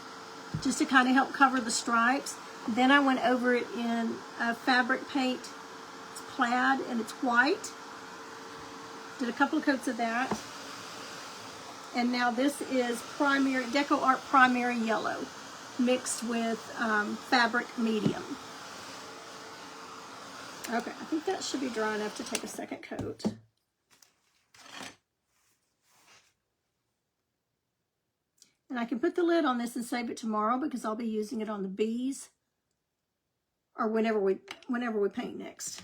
just to kind of help cover the stripes. Then I went over it in a fabric paint, it's plaid and it's white. Did a couple of coats of that. And now this is primary, Deco Art Primary Yellow, mixed with fabric medium. Okay, I think that should be dry enough to take a second coat. And I can put the lid on this and save it tomorrow because I'll be using it on the bees or whenever we paint next.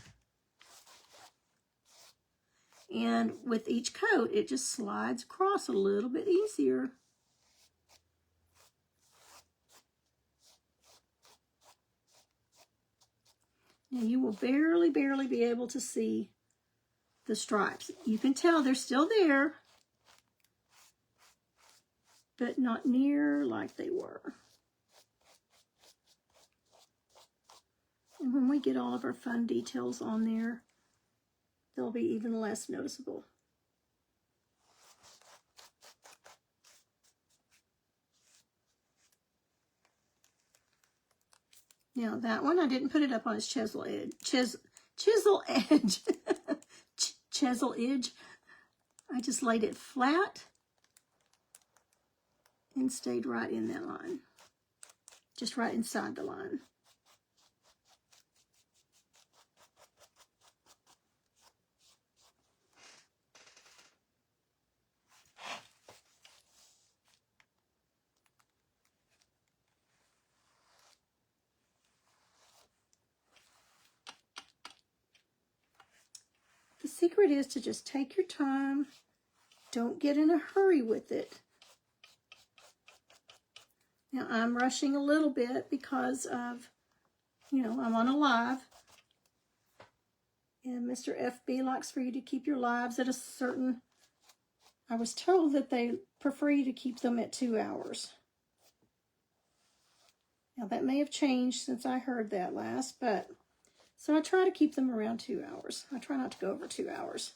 And with each coat, it just slides across a little bit easier. Now you will barely be able to see the stripes. You can tell they're still there, but not near like they were. And when we get all of our fun details on there, they'll be even less noticeable. Now that one, I didn't put it up on its chisel edge. Chisel edge. Chisel edge. I just laid it flat and stayed right in that line. Just right inside the line. secret is to just take your time. Don't get in a hurry with it. Now, I'm rushing a little bit because of, you know, I'm on a live. And Mr. FB likes for you to keep your lives at a certain... I was told that they prefer you to keep them at 2 hours. Now, that may have changed since I heard that last, but... So I try to keep them around 2 hours. I try not to go over 2 hours.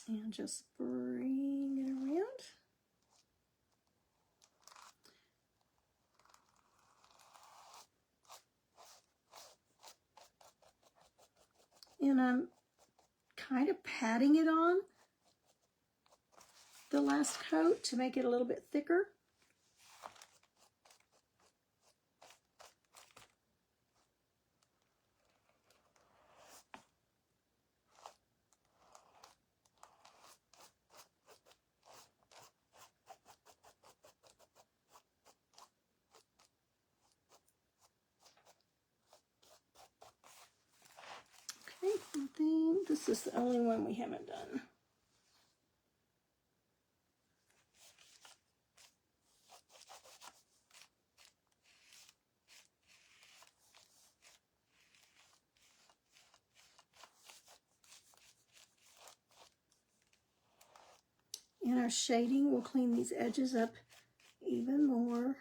And just bring it around. And I'm kind of patting it on the last coat to make it a little bit thicker. Okay, I think this is the only one we haven't done. And our shading will clean these edges up even more.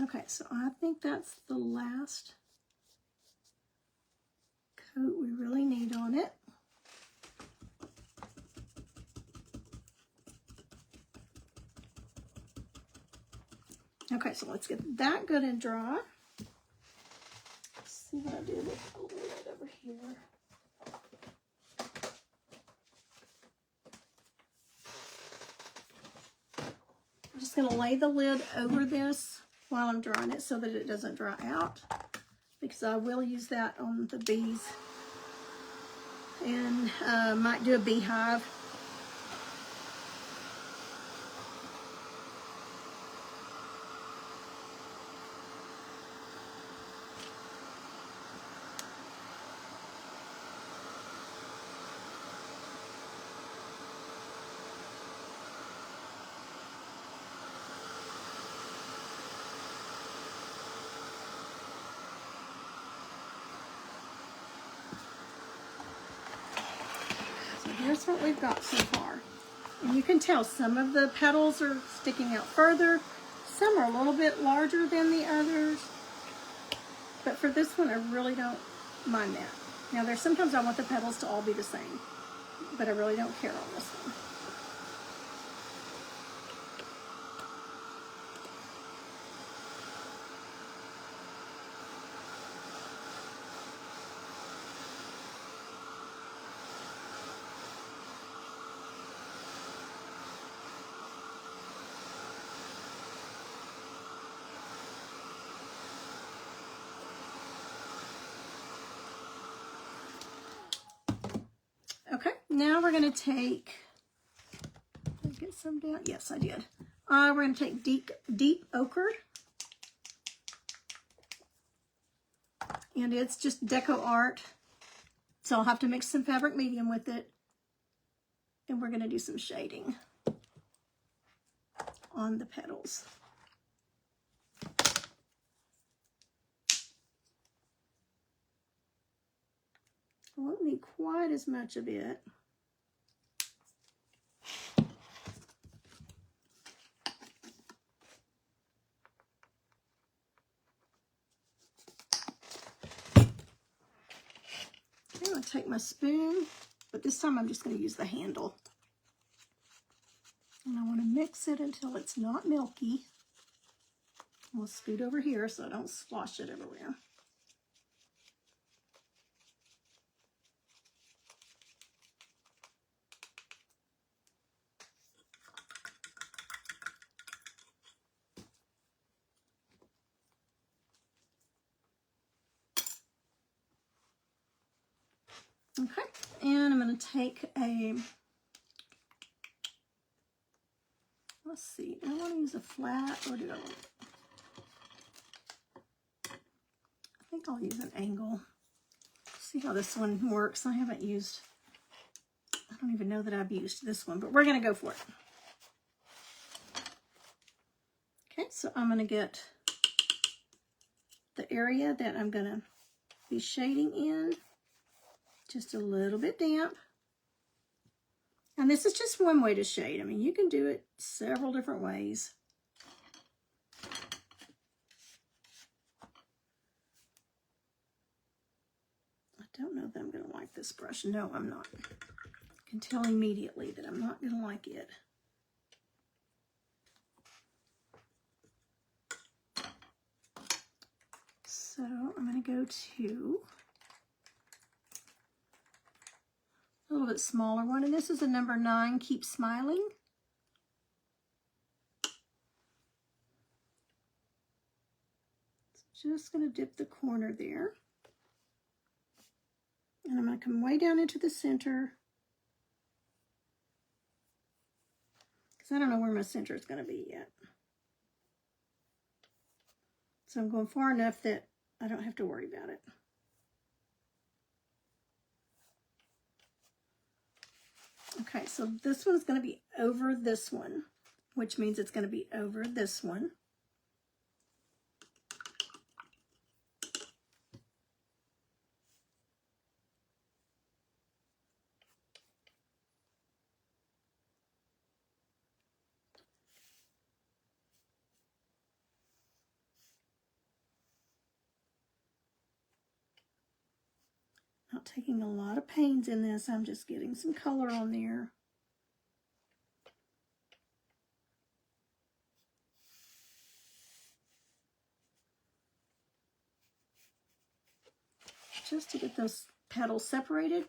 Okay, so I think that's the last coat we really need on it. Okay, so let's get that good and dry. Let's see what I did with the lid over here. I'm just going to lay the lid over this while I'm drying it so that it doesn't dry out, because I will use that on the bees, and might do a beehive. Here's what we've got so far. And you can tell some of the petals are sticking out further. Some are a little bit larger than the others. But for this one, I really don't mind that. Now, there's sometimes I want the petals to all be the same, but I really don't care on this one. Okay, now we're going to take, did I get some down? Yes, I did. We're going to take deep ochre. And it's just deco art. So I'll have to mix some fabric medium with it. And we're going to do some shading on the petals. I won't need quite as much of it. Okay, I'm going to take my spoon, but this time I'm just going to use the handle. And I want to mix it until it's not milky. I'm going to scoot over here so I don't slosh it everywhere. And I'm going to take a, let's see, do I want to use a flat or do I want, I think I'll use an angle. See how this one works. I haven't used, I don't even know that I've used this one, but we're going to go for it. Okay, so I'm going to get the area that I'm going to be shading in just a little bit damp. And this is just one way to shade. I mean, you can do it several different ways. I don't know that I'm going to like this brush. No, I'm not. I can tell immediately that I'm not going to like it. So I'm going to go to a little bit smaller one, and this is a number 9, Keep Smiling. So just going to dip the corner there. And I'm going to come way down into the center, because I don't know where my center is going to be yet. So I'm going far enough that I don't have to worry about it. Okay, so this one's going to be over this one, which means it's going to be over this one. Not taking a lot of pains in this, I'm just getting some color on there. Just to get those petals separated.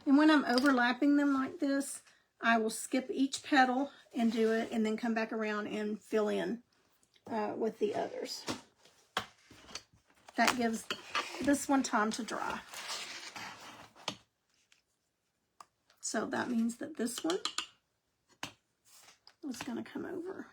And when I'm overlapping them like this, I will skip each petal and do it, and then come back around and fill in with the others. That gives this one time to dry. So that means that this one is going to come over.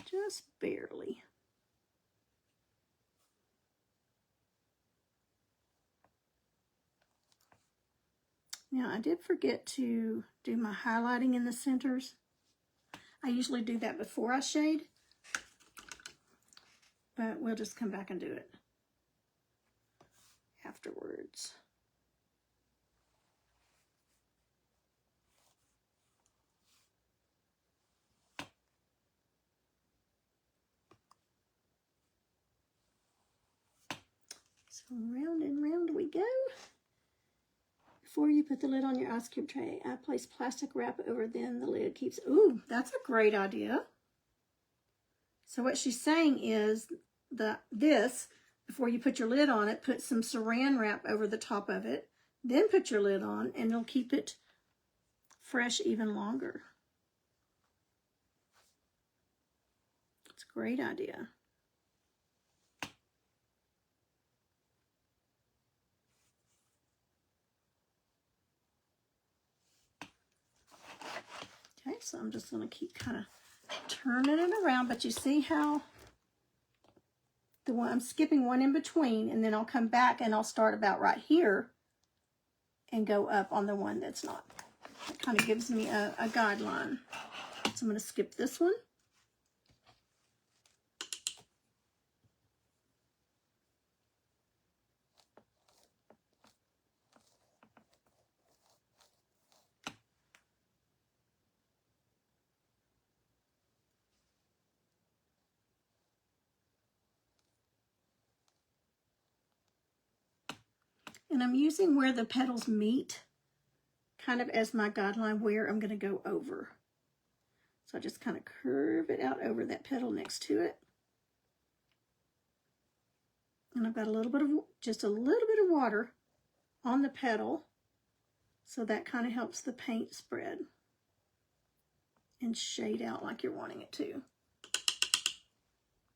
Just barely. Now, I did forget to do my highlighting in the centers. I usually do that before I shade, but we'll just come back and do it afterwards. So round and round we go. Before you put the lid on your ice cube tray, I place plastic wrap over, then the lid keeps... Ooh, that's a great idea. So what she's saying is this, before you put your lid on it, put some saran wrap over the top of it, then put your lid on, and it'll keep it fresh even longer. It's a great idea. Okay, so I'm just going to keep kind of turning it around, but you see how the one I'm skipping one in between, and then I'll come back and I'll start about right here and go up on the one that's not. It kind of gives me a guideline. So I'm going to skip this one. And I'm using where the petals meet kind of as my guideline where I'm going to go over. So I just kind of curve it out over that petal next to it. And I've got a little bit of, just a little bit of water on the petal. So that kind of helps the paint spread. and shade out like you're wanting it to.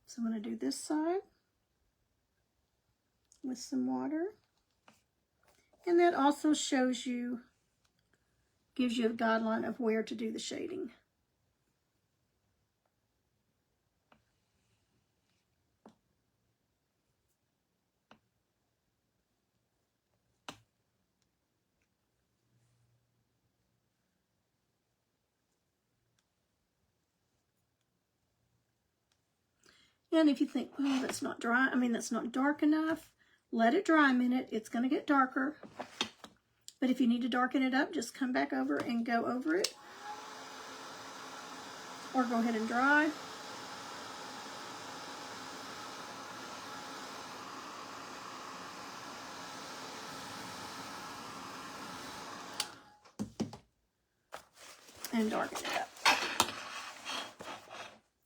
So I'm going to do this side with some water. And that also shows you, gives you a guideline of where to do the shading. And if you think, well, that's not dry, that's not dark enough, let it dry a minute. It's going to get darker. But if you need to darken it up, just come back over and go over it. Or go ahead and dry. And darken it up.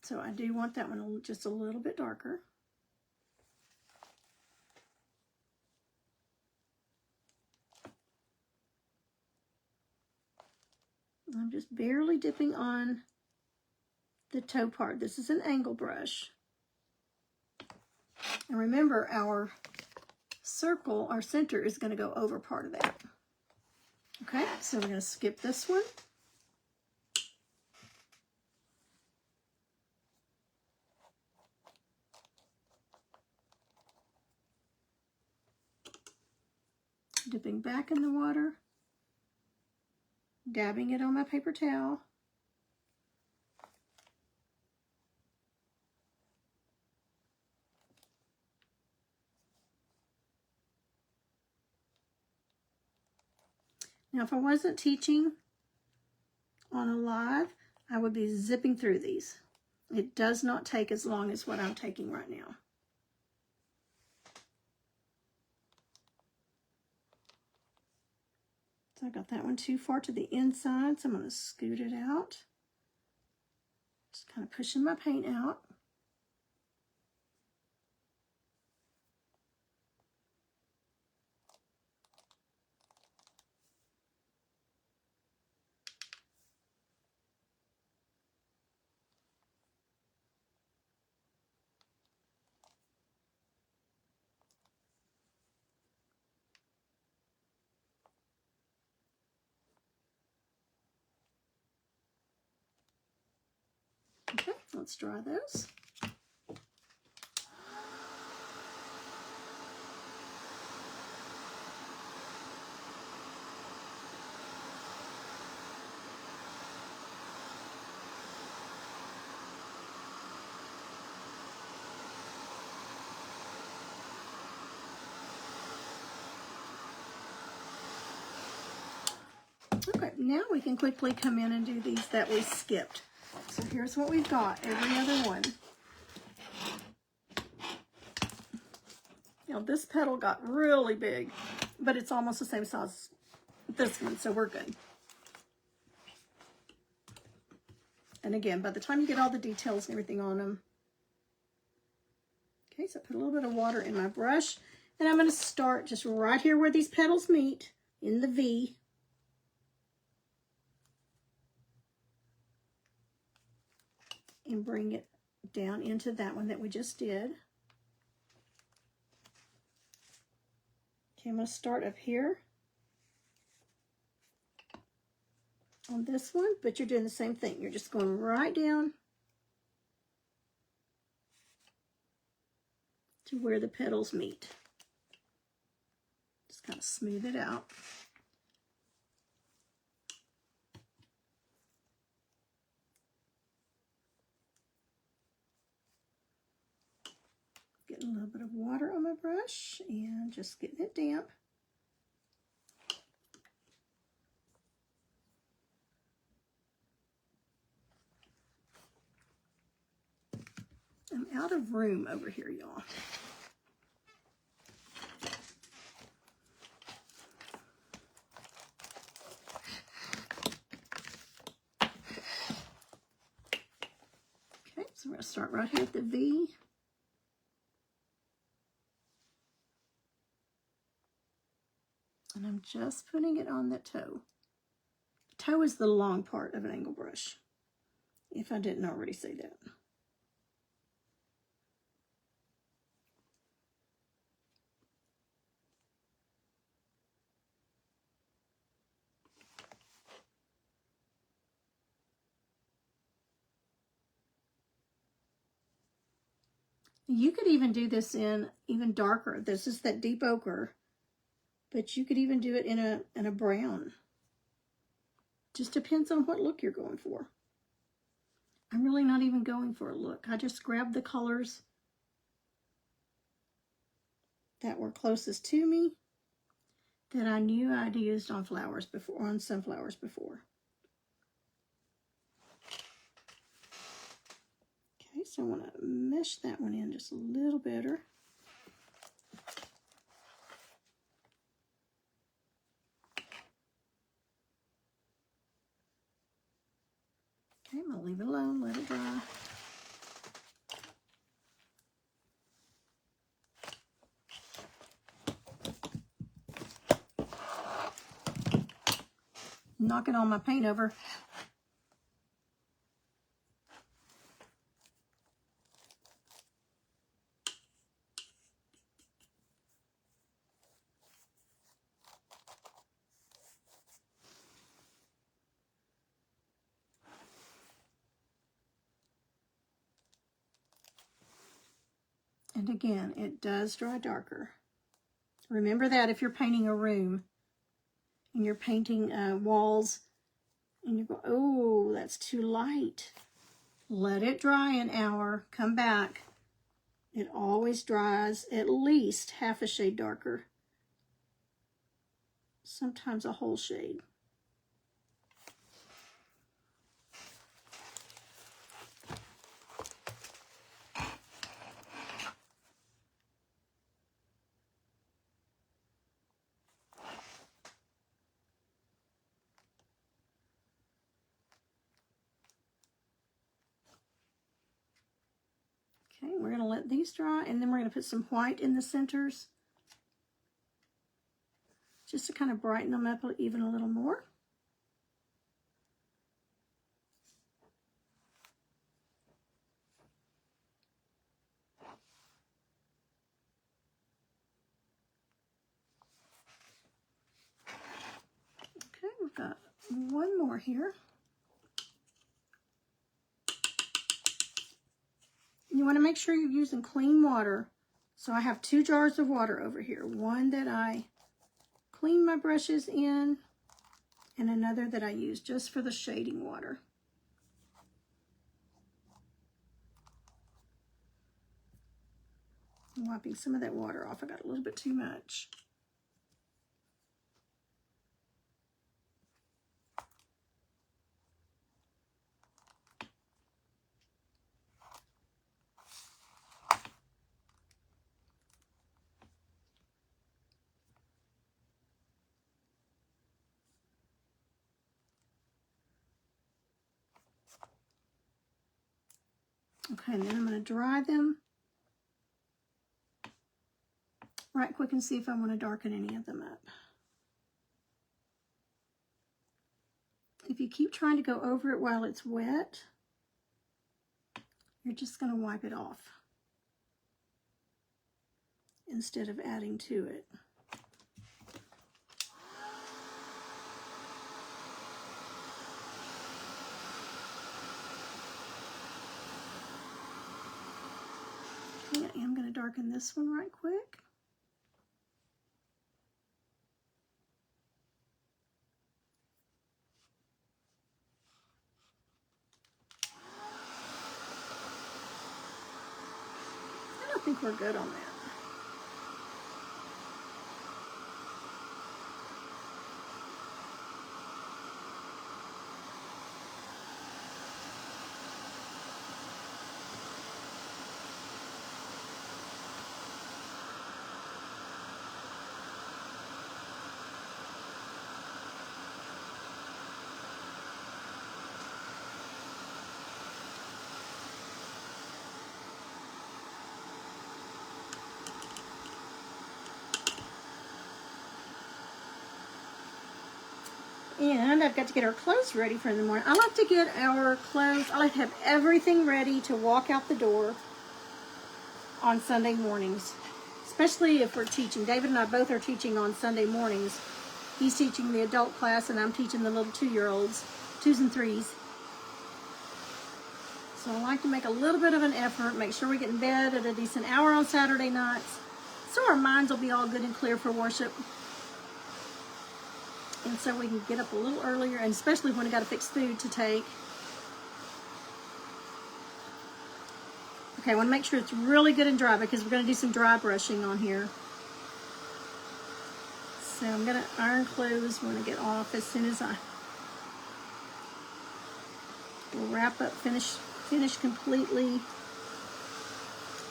So I do want that one just a little bit darker. I'm just barely dipping on the toe part. This is an angle brush. And remember, our circle, our center, is going to go over part of that. Okay, so we're going to skip this one. Dipping back in the water, dabbing it on my paper towel. Now, if I wasn't teaching on a live, I would be zipping through these. It does not take as long as what I'm taking right now. So I got that one too far to the inside, so I'm going to scoot it out. Just kind of pushing my paint out. Okay, let's dry those. Okay, now we can quickly come in and do these that we skipped. So here's what we've got, every other one. Now this petal got really big, but it's almost the same size as this one, so we're good. And again, by the time you get all the details and everything on them. Okay, so I put a little bit of water in my brush, and I'm going to start just right here where these petals meet, in the V. And bring it down into that one that we just did. Okay, I'm going to start up here on this one, but you're doing the same thing. You're just going right down to where the petals meet. Just kind of smooth it out. Getting a little bit of water on my brush and just getting it damp. I'm out of room over here, y'all. Okay, so we're going to start right here at the V. And I'm just putting it on the toe. The toe is the long part of an angle brush. if I didn't already say that. You could even do this in even darker. This is that deep ochre, but you could even do it in a brown. Just depends on what look you're going for. I'm really not even going for a look. I just grabbed the colors that were closest to me that I knew I'd used on flowers before, on sunflowers before. Okay, so I want to mesh that one in just a little better. Okay, I'm going to leave it alone, let it dry. Knocking all my paint over. And again, it does dry darker. Remember that if you're painting a room and you're painting walls and you go, oh, that's too light. Let it dry an hour, come back. It always dries at least half a shade darker. Sometimes a whole shade. Okay, we're going to let these dry, and then we're going to put some white in the centers just to kind of brighten them up even a little more. Okay, we've got one more here. You want to make sure you're using clean water. So I have 2 jars of water over here. One that I clean my brushes in, and another that I use just for the shading water. I'm wiping some of that water off. I got a little bit too much. Okay, and then I'm going to dry them right quick and see if I want to darken any of them up. If you keep trying to go over it while it's wet, you're just going to wipe it off instead of adding to it. Okay, I am going to darken this one right quick. I think we're good on that. And I've got to get our clothes ready for in the morning. I like to get our clothes, I like to have everything ready to walk out the door on Sunday mornings. Especially if we're teaching. David and I both are teaching on Sunday mornings. He's teaching the adult class and I'm teaching the little 2-year-olds, 2s and 3s. So I like to make a little bit of an effort, make sure we get in bed at a decent hour on Saturday nights, so our minds will be all good and clear for worship. And so we can get up a little earlier, and especially when we got to fix food to take. Okay, I want to make sure it's really good and dry because we're going to do some dry brushing on here. So I'm going to iron clothes when I get off as soon as I wrap up, finish completely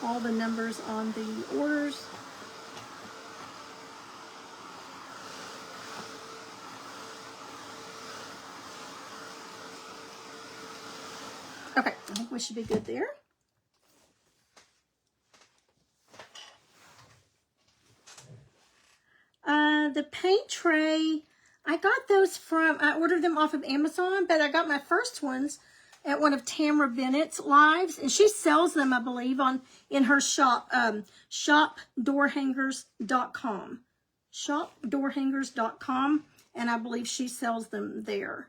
all the numbers on the orders. Okay, I think we should be good there. The paint tray, I got those I ordered them off of Amazon, but I got my first ones at one of Tamra Bennett's lives, and she sells them, I believe, in her shop, shopdoorhangers.com. Shopdoorhangers.com, and I believe she sells them there.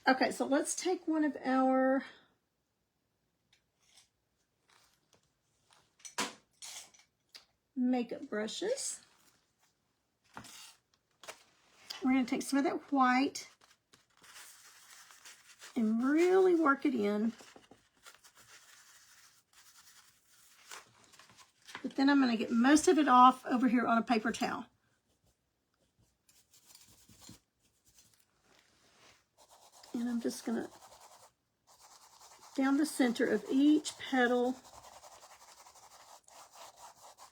Okay, so let's take one of our makeup brushes. We're going to take some of that white and really work it in. But then I'm going to get most of it off over here on a paper towel. And I'm just going to, down the center of each petal,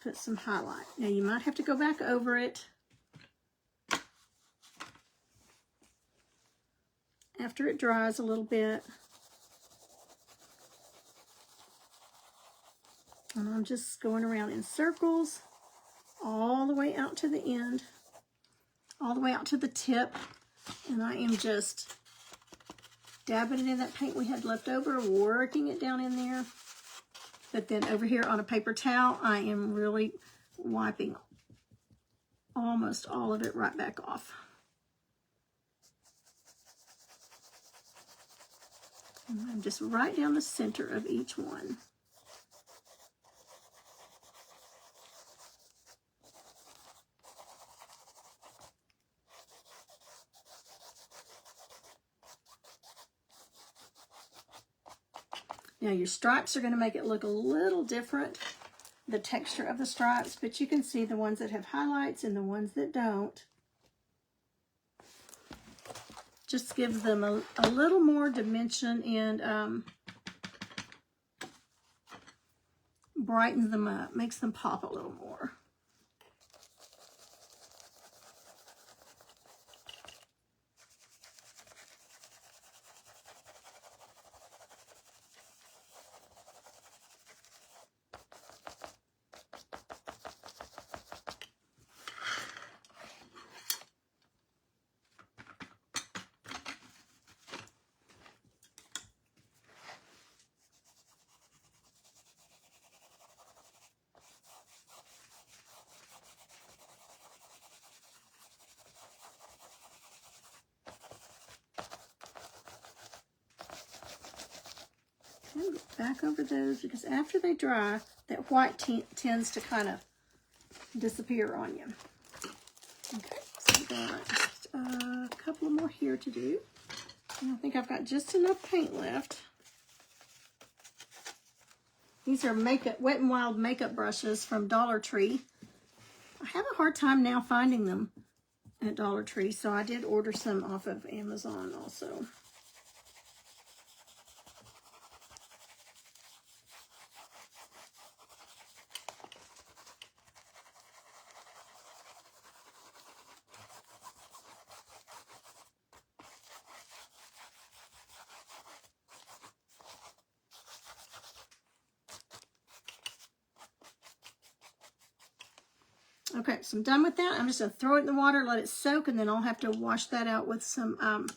put some highlight. Now you might have to go back over it after it dries a little bit. And I'm just going around in circles all the way out to the end, all the way out to the tip. And I am just dabbing it in that paint we had left over, working it down in there. But then over here on a paper towel, I am really wiping almost all of it right back off. And I'm just right down the center of each one. Now your stripes are going to make it look a little different, the texture of the stripes, but you can see the ones that have highlights and the ones that don't. Just gives them a little more dimension and brightens them up, makes them pop a little more. Back over those, because after they dry, that white tends to kind of disappear on you. Okay, so we've got just a couple more here to do. And I think I've got just enough paint left. These are Wet n Wild makeup brushes from Dollar Tree. I have a hard time now finding them at Dollar Tree, so I did order some off of Amazon also. Okay, so I'm done with that. I'm just going to throw it in the water, let it soak, and then I'll have to wash that out with some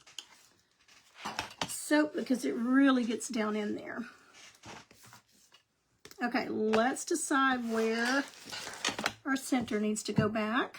soap because it really gets down in there. Okay, let's decide where our center needs to go back.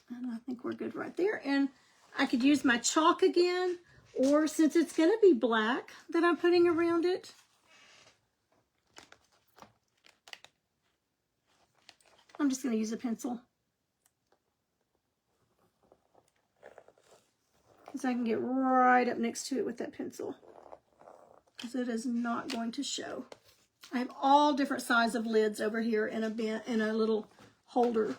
And I think we're good right there. And I could use my chalk again, or since it's going to be black that I'm putting around it, I'm just going to use a pencil. Because I can get right up next to it with that pencil. Because it is not going to show. I have all different size of lids over here in a little holder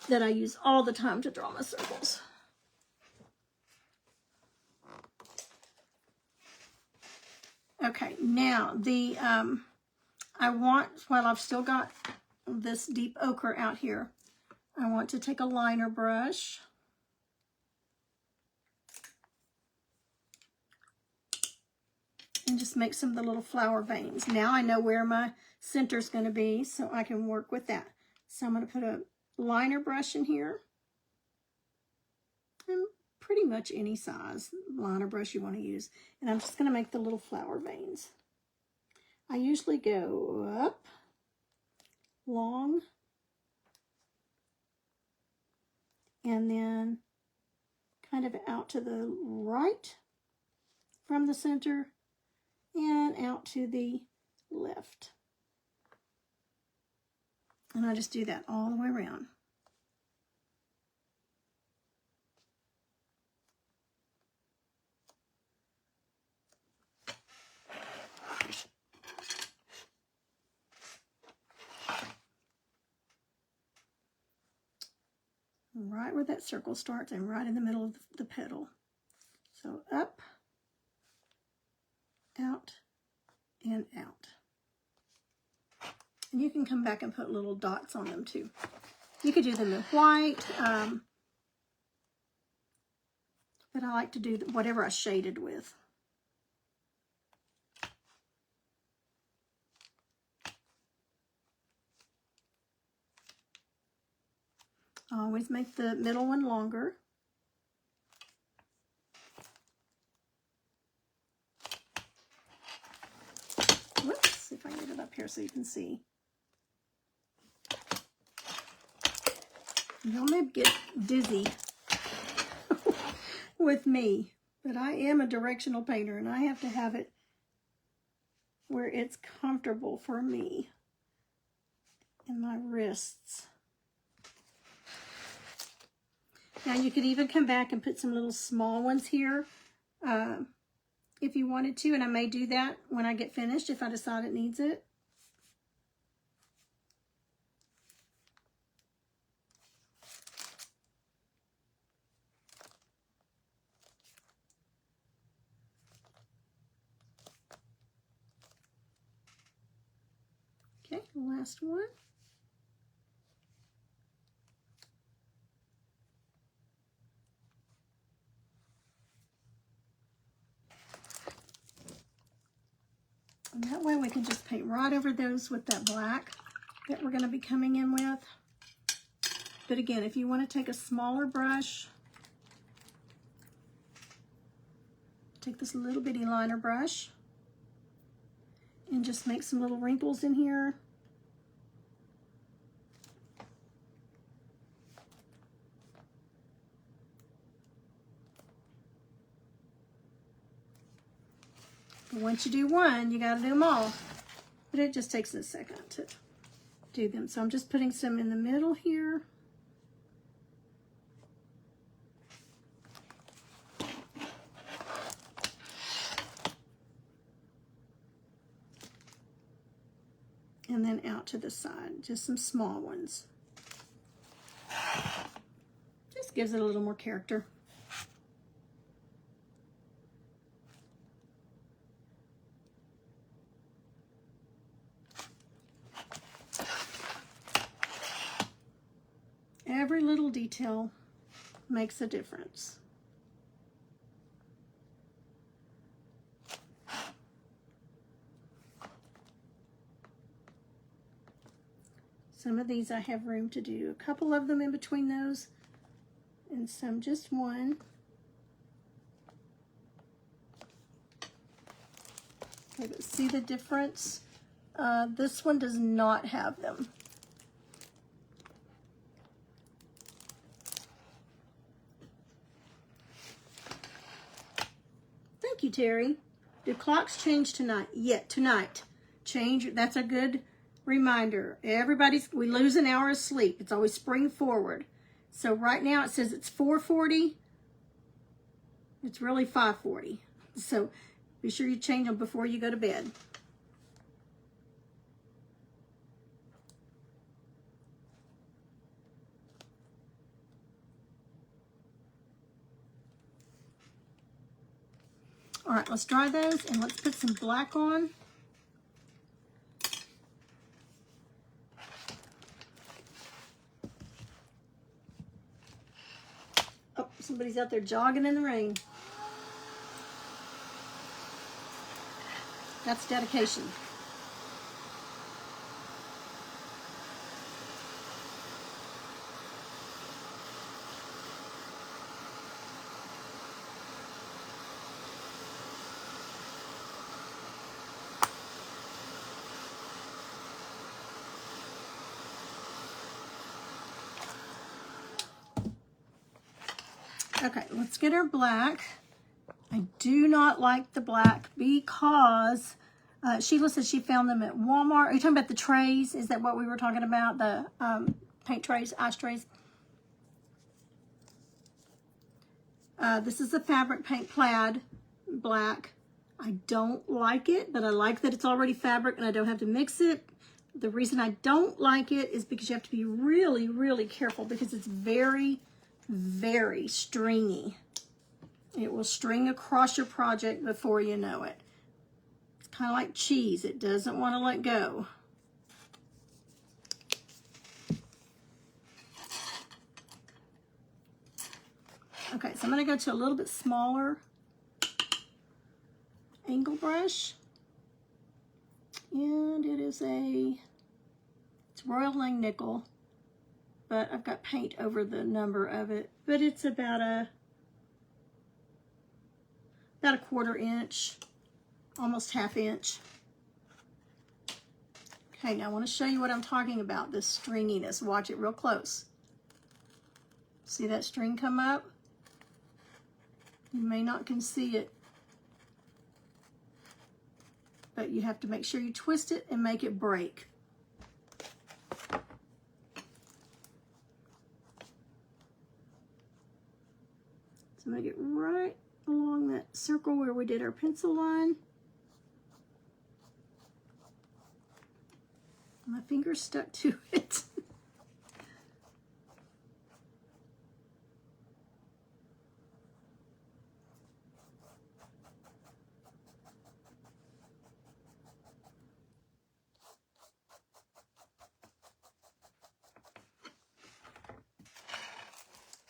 that I use all the time to draw my circles. Okay, now I want, while I've still got this deep ochre out here, I want to take a liner brush and just make some of the little flower veins. Now I know where my center is going to be, so I can work with that. So I'm going to put a liner brush in here, and pretty much any size liner brush you want to use, and I'm just going to make the little flower veins. I usually go up, long, and then kind of out to the right from the center and out to the left. And I just do that all the way around. Right where that circle starts and right in the middle of the petal. So up, out, and out. And you can come back and put little dots on them too. You could do them in white, but I like to do whatever I shaded with. Always make the middle one longer. Whoops, see if I can get it up here so you can see. Y'all may get dizzy with me, but I am a directional painter and I have to have it where it's comfortable for me and my wrists. Now you could even come back and put some little small ones here if you wanted to, and I may do that when I get finished if I decide it needs it. Okay, last one. And that way we can just paint right over those with that black that we're going to be coming in with. But again, if you want to take a smaller brush, take this little bitty liner brush and just make some little wrinkles in here. But once you do one, you got to do them all. But it just takes a second to do them. So I'm just putting some in the middle here. And then out to the side, just some small ones. Just gives it a little more character. every little detail makes a difference. Some of these I have room to do a couple of them in between those, and some just one. Okay, but see the difference? This one does not have them. Thank you, Terry. Do clocks change tonight? Yeah, tonight. Change, that's a good reminder. We lose an hour of sleep. It's always spring forward. So right now it says it's 4:40. It's really 5:40. So be sure you change them before you go to bed. All right, let's dry those and let's put some black on. Oh, somebody's out there jogging in the rain. That's dedication. Okay, let's get our black. I do not like the black because Sheila said she found them at Walmart. Are you talking about the trays? Is that what we were talking about? The paint trays, ice trays? This is a fabric paint plaid black. I don't like it, but I like that it's already fabric and I don't have to mix it. The reason I don't like it is because you have to be really, really careful because it's very, very stringy. It will string across your project before you know it. It's kind of like cheese. It doesn't want to let go. Okay, so I'm going to go to a little bit smaller angle brush. And it's Royal Lang Nickel, but I've got paint over the number of it. But it's about a quarter inch, almost half inch. Okay, now I want to show you what I'm talking about, this stringiness. Watch it real close. See that string come up? You may not can see it, but you have to make sure you twist it and make it break. So I'm going to get right along that circle where we did our pencil line. My finger's stuck to it.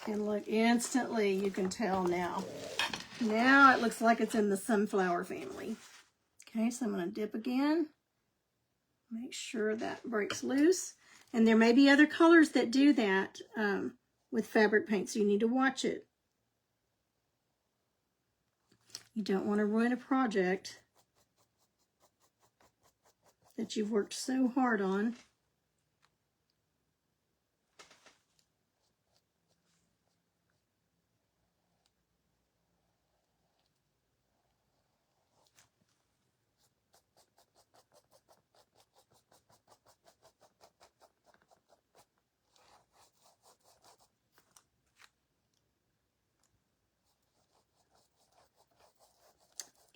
And look, instantly you can tell now. Now it looks like it's in the sunflower family. Okay, so I'm going to dip again. Make sure that breaks loose. And there may be other colors that do that with fabric paint, so you need to watch it. You don't want to ruin a project that you've worked so hard on.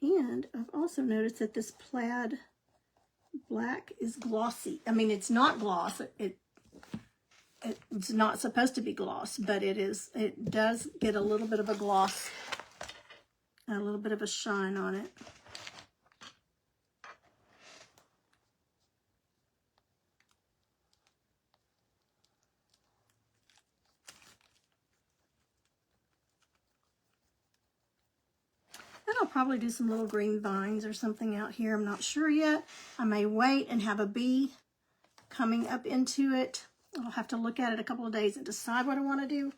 And I've also noticed that this plaid black is glossy. I mean, it's not gloss. It's not supposed to be gloss, but it is. It does get a little bit of a gloss, a little bit of a shine on it. I'll probably do some little green vines or something out here. I'm not sure yet. I may wait and have a bee coming up into it. I'll have to look at it a couple of days and decide what I want to do.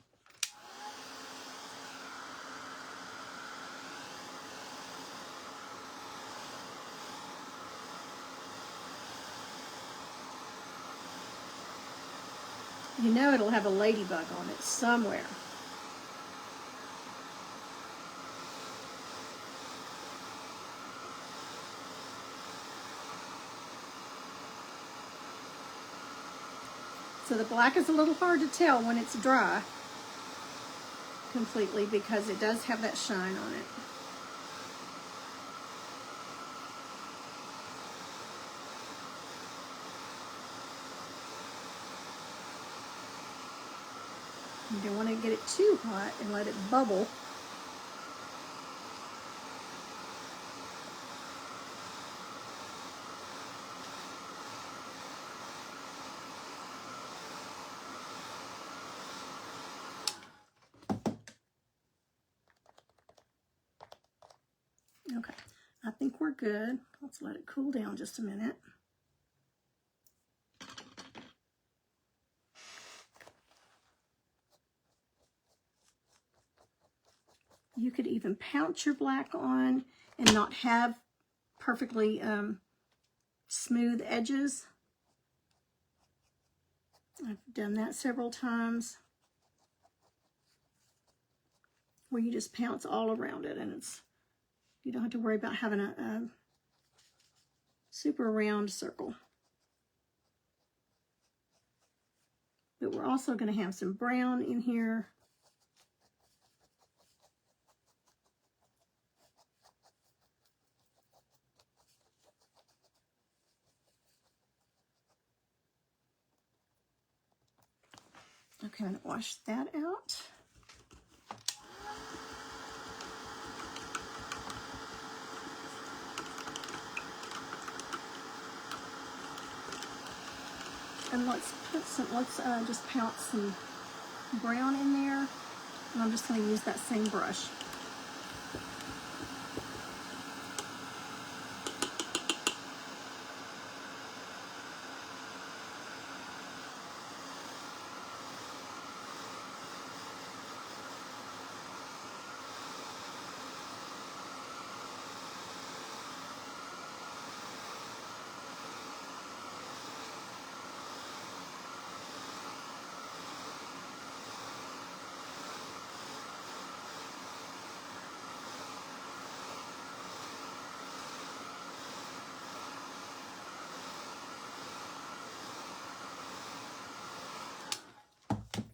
You know it'll have a ladybug on it somewhere. So the black is a little hard to tell when it's dry completely because it does have that shine on it. You don't want to get it too hot and let it bubble. Okay, I think we're good. Let's let it cool down just a minute. You could even pounce your black on and not have perfectly smooth edges. I've done that several times, where you just pounce all around it, and you don't have to worry about having a super round circle. But we're also going to have some brown in here. Okay, I'm going to wash that out. And let's just pounce some brown in there. And I'm just going to use that same brush.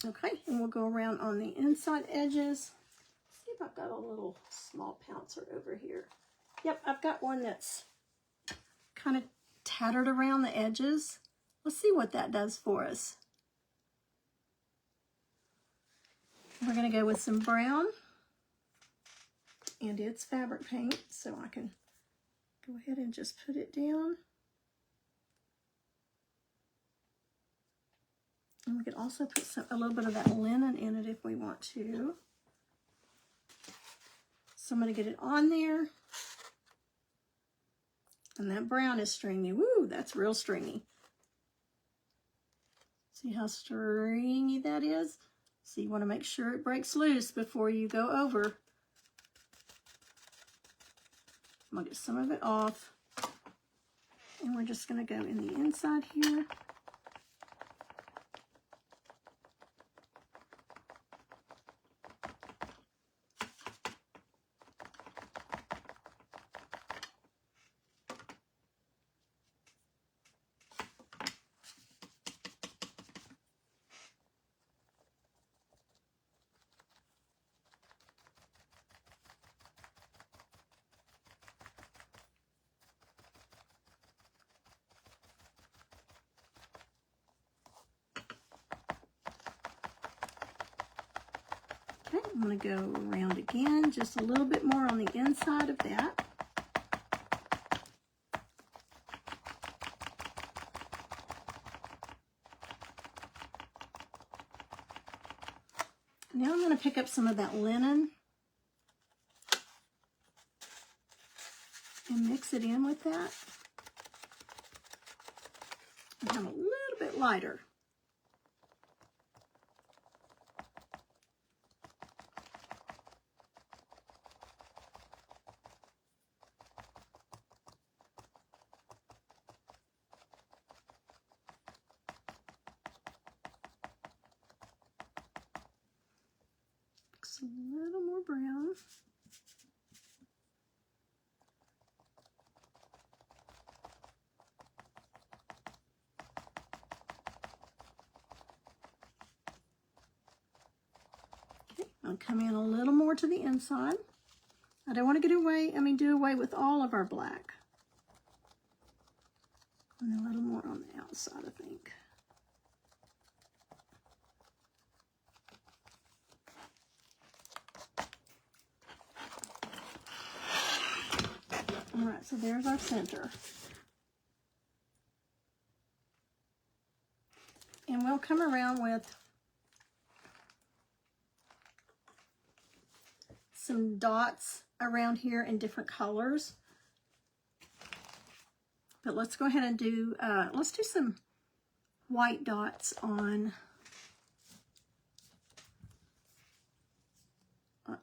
Okay, and we'll go around on the inside edges. See if I've got a little small pouncer over here. Yep, I've got one that's kind of tattered around the edges. Let's see what that does for us. We're going to go with some brown, and it's fabric paint, so I can go ahead and just put it down. And we could also put a little bit of that linen in it if we want to. So I'm going to get it on there. And that brown is stringy. Woo, that's real stringy. See how stringy that is? So you want to make sure it breaks loose before you go over. I'm going to get some of it off. And we're just going to go in the inside here. Okay, I'm going to go around again, just a little bit more on the inside of that. Now I'm going to pick up some of that linen. mix it in with that. And have a little bit lighter. Mix a little more brown. I'll come in a little more to the inside. I don't want to do away with all of our black. And a little more on the outside, I think. All right, so there's our center. And we'll come around with some dots around here in different colors. But let's go ahead and do, let's do some white dots on,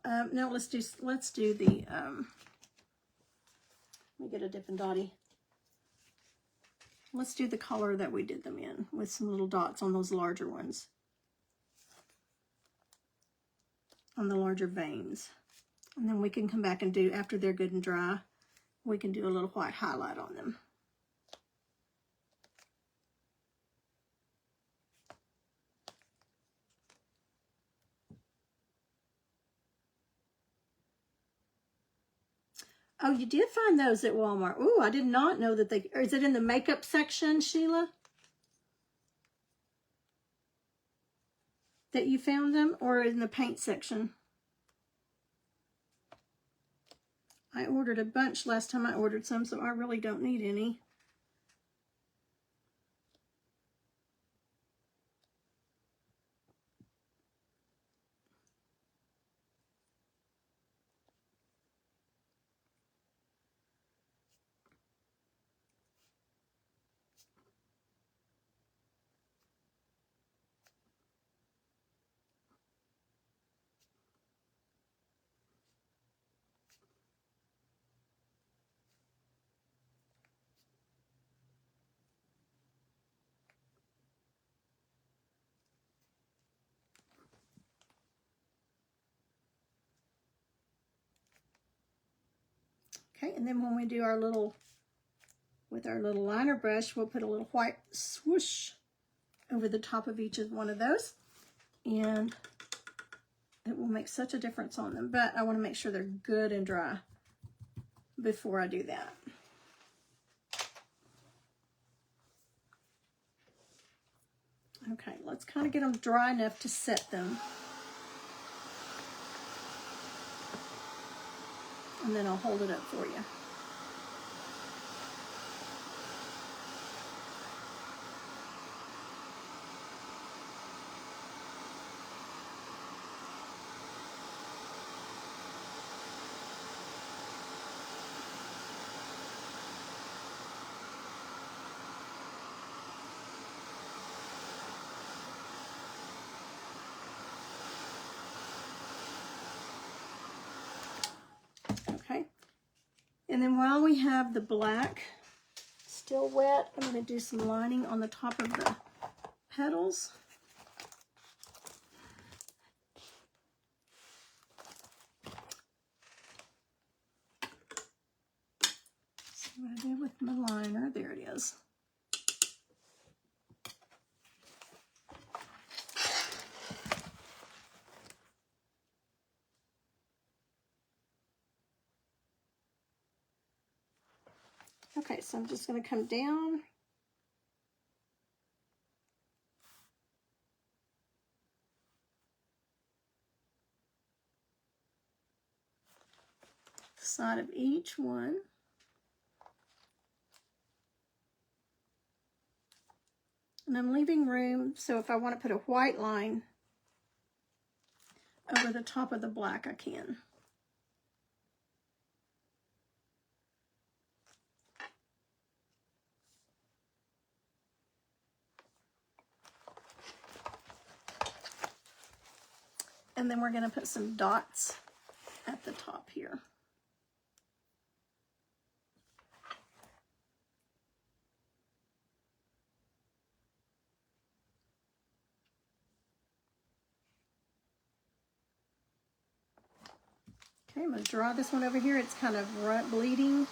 no, let's do the, let me get a Dippin' Dotty. Let's do the color that we did them in with some little dots on those larger ones, on the larger veins. And then we can come back and do, after they're good and dry, we can do a little white highlight on them. Oh, you did find those at Walmart. Ooh, I did not know that they, or is it in the makeup section, Sheila? That you found them, or in the paint section? I ordered a bunch last time I ordered some, so I really don't need any. Okay, and then when we do our little, with our little liner brush, we'll put a little white swoosh over the top of each one of those. And it will make such a difference on them. But I want to make sure they're good and dry before I do that. Okay, let's kind of get them dry enough to set them. And then I'll hold it up for you. Okay, and then while we have the black still wet, I'm going to do some lining on the top of the petals. See what I did with my liner. There it is. Okay, so I'm just going to come down. The side of each one. And I'm leaving room, so if I want to put a white line over the top of the black, I can. And then we're going to put some dots at the top here. Okay, I'm going to draw this one over here. It's kind of bleeding.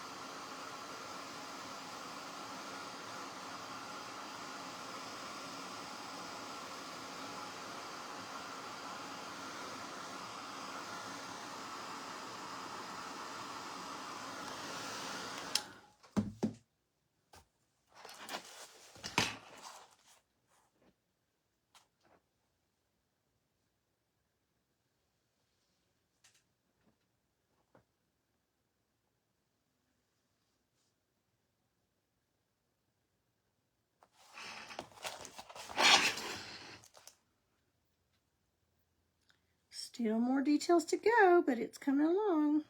Still more details to go, but it's coming along.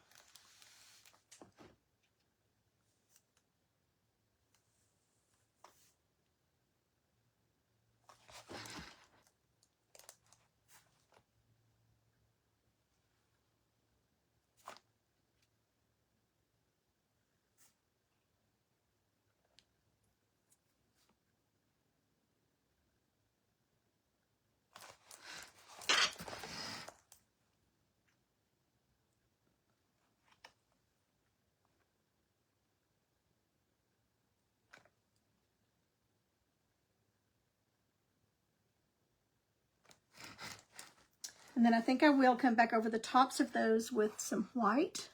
And then I think I will come back over the tops of those with some white.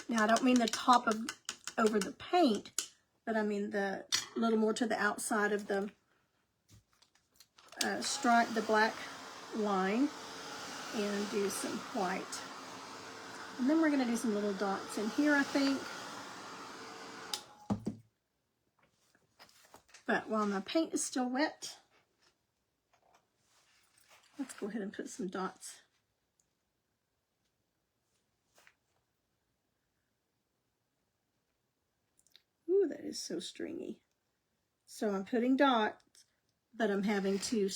Now, I don't mean the top of over the paint, but I mean the little more to the outside of the stripe, the black line, and do some white. And then we're going to do some little dots in here, I think. But while my paint is still wet, let's go ahead and put some dots. Ooh, that is so stringy. So I'm putting dots, but I'm having to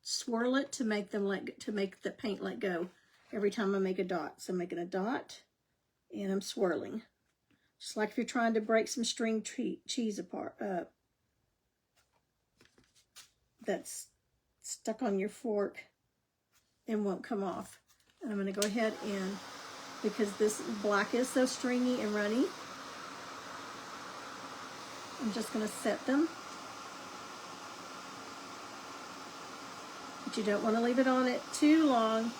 swirl it to make them to make the paint let go every time I make a dot. So I'm making a dot and I'm swirling, just like if you're trying to break some string cheese apart that's stuck on your fork and won't come off. And I'm going to go ahead and, because this black is so stringy and runny, I'm just going to set them. But you don't want to leave it on it too long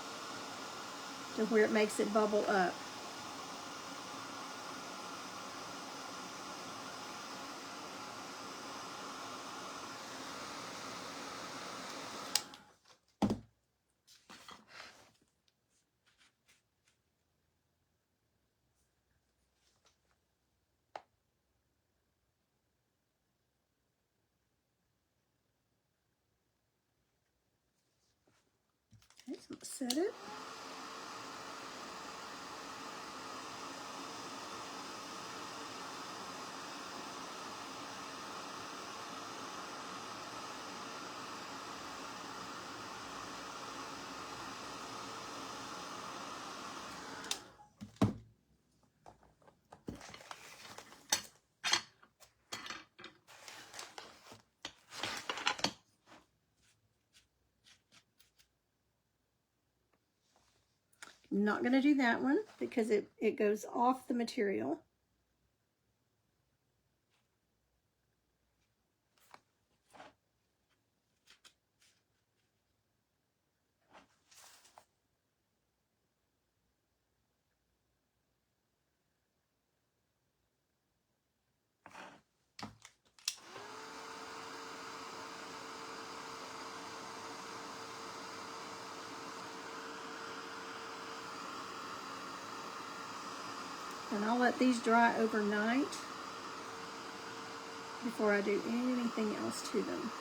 to where it makes it bubble up. Okay, so let's set it. I'm not going to do that one because it goes off the material. And I'll let these dry overnight before I do anything else to them.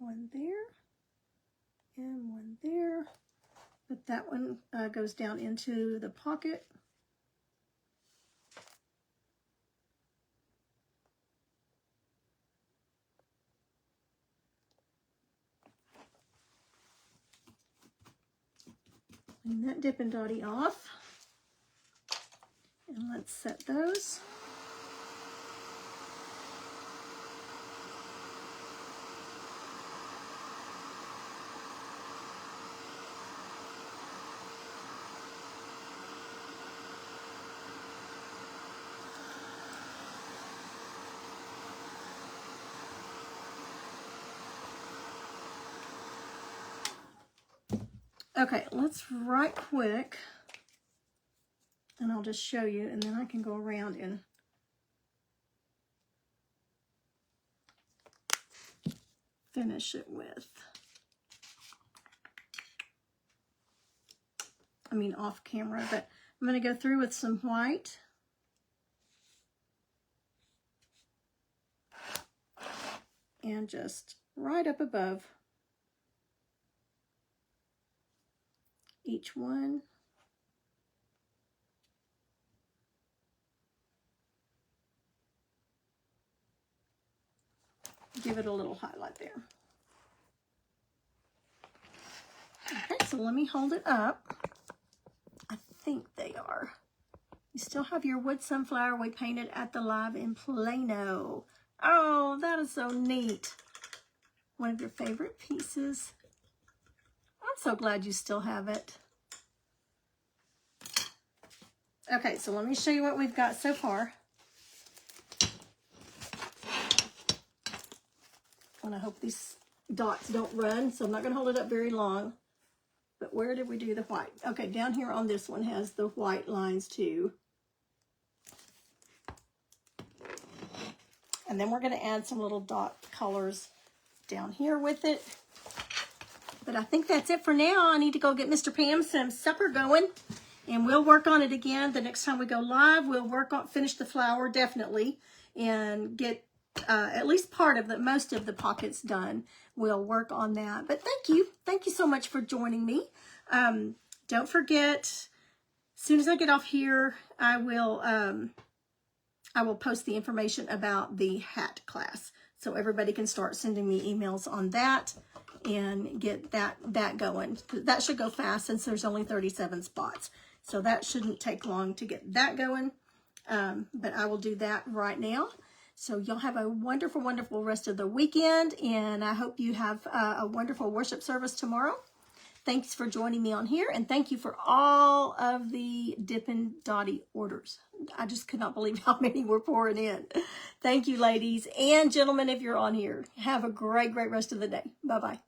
One there and one there. But that one goes down into the pocket. Clean that Dippin' Dotty off. And let's set those. Okay, let's right quick, and I'll just show you, and then I can go around and finish it with, off camera, but I'm going to go through with some white. And just right up above each one. Give it a little highlight there. Okay, so let me hold it up. I think they are. You still have your wood sunflower we painted at the live in Plano. Oh, that is so neat. One of your favorite pieces. I'm so glad you still have it. Okay, so let me show you what we've got so far. And I hope these dots don't run, so I'm not going to hold it up very long. But where did we do the white? Okay, down here on this one has the white lines too. And then we're going to add some little dot colors down here with it. But I think that's it for now. I need to go get Mr. Pam some supper going. And we'll work on it again the next time we go live. We'll finish the flower definitely. And get at least most of the pockets done. We'll work on that. But thank you so much for joining me. Don't forget, as soon as I get off here, I will post the information about the hat class, so everybody can start sending me emails on that and get that going. That should go fast since there's only 37 spots, so that shouldn't take long to get that going. But I will do that right now. So you'll have a wonderful, wonderful rest of the weekend, and I hope you have a wonderful worship service tomorrow. Thanks for joining me on here, and thank you for all of the Dippin' Dotty orders. I just could not believe how many were pouring in. Thank you, ladies and gentlemen, if you're on here. Have a great, great rest of the day. Bye-bye.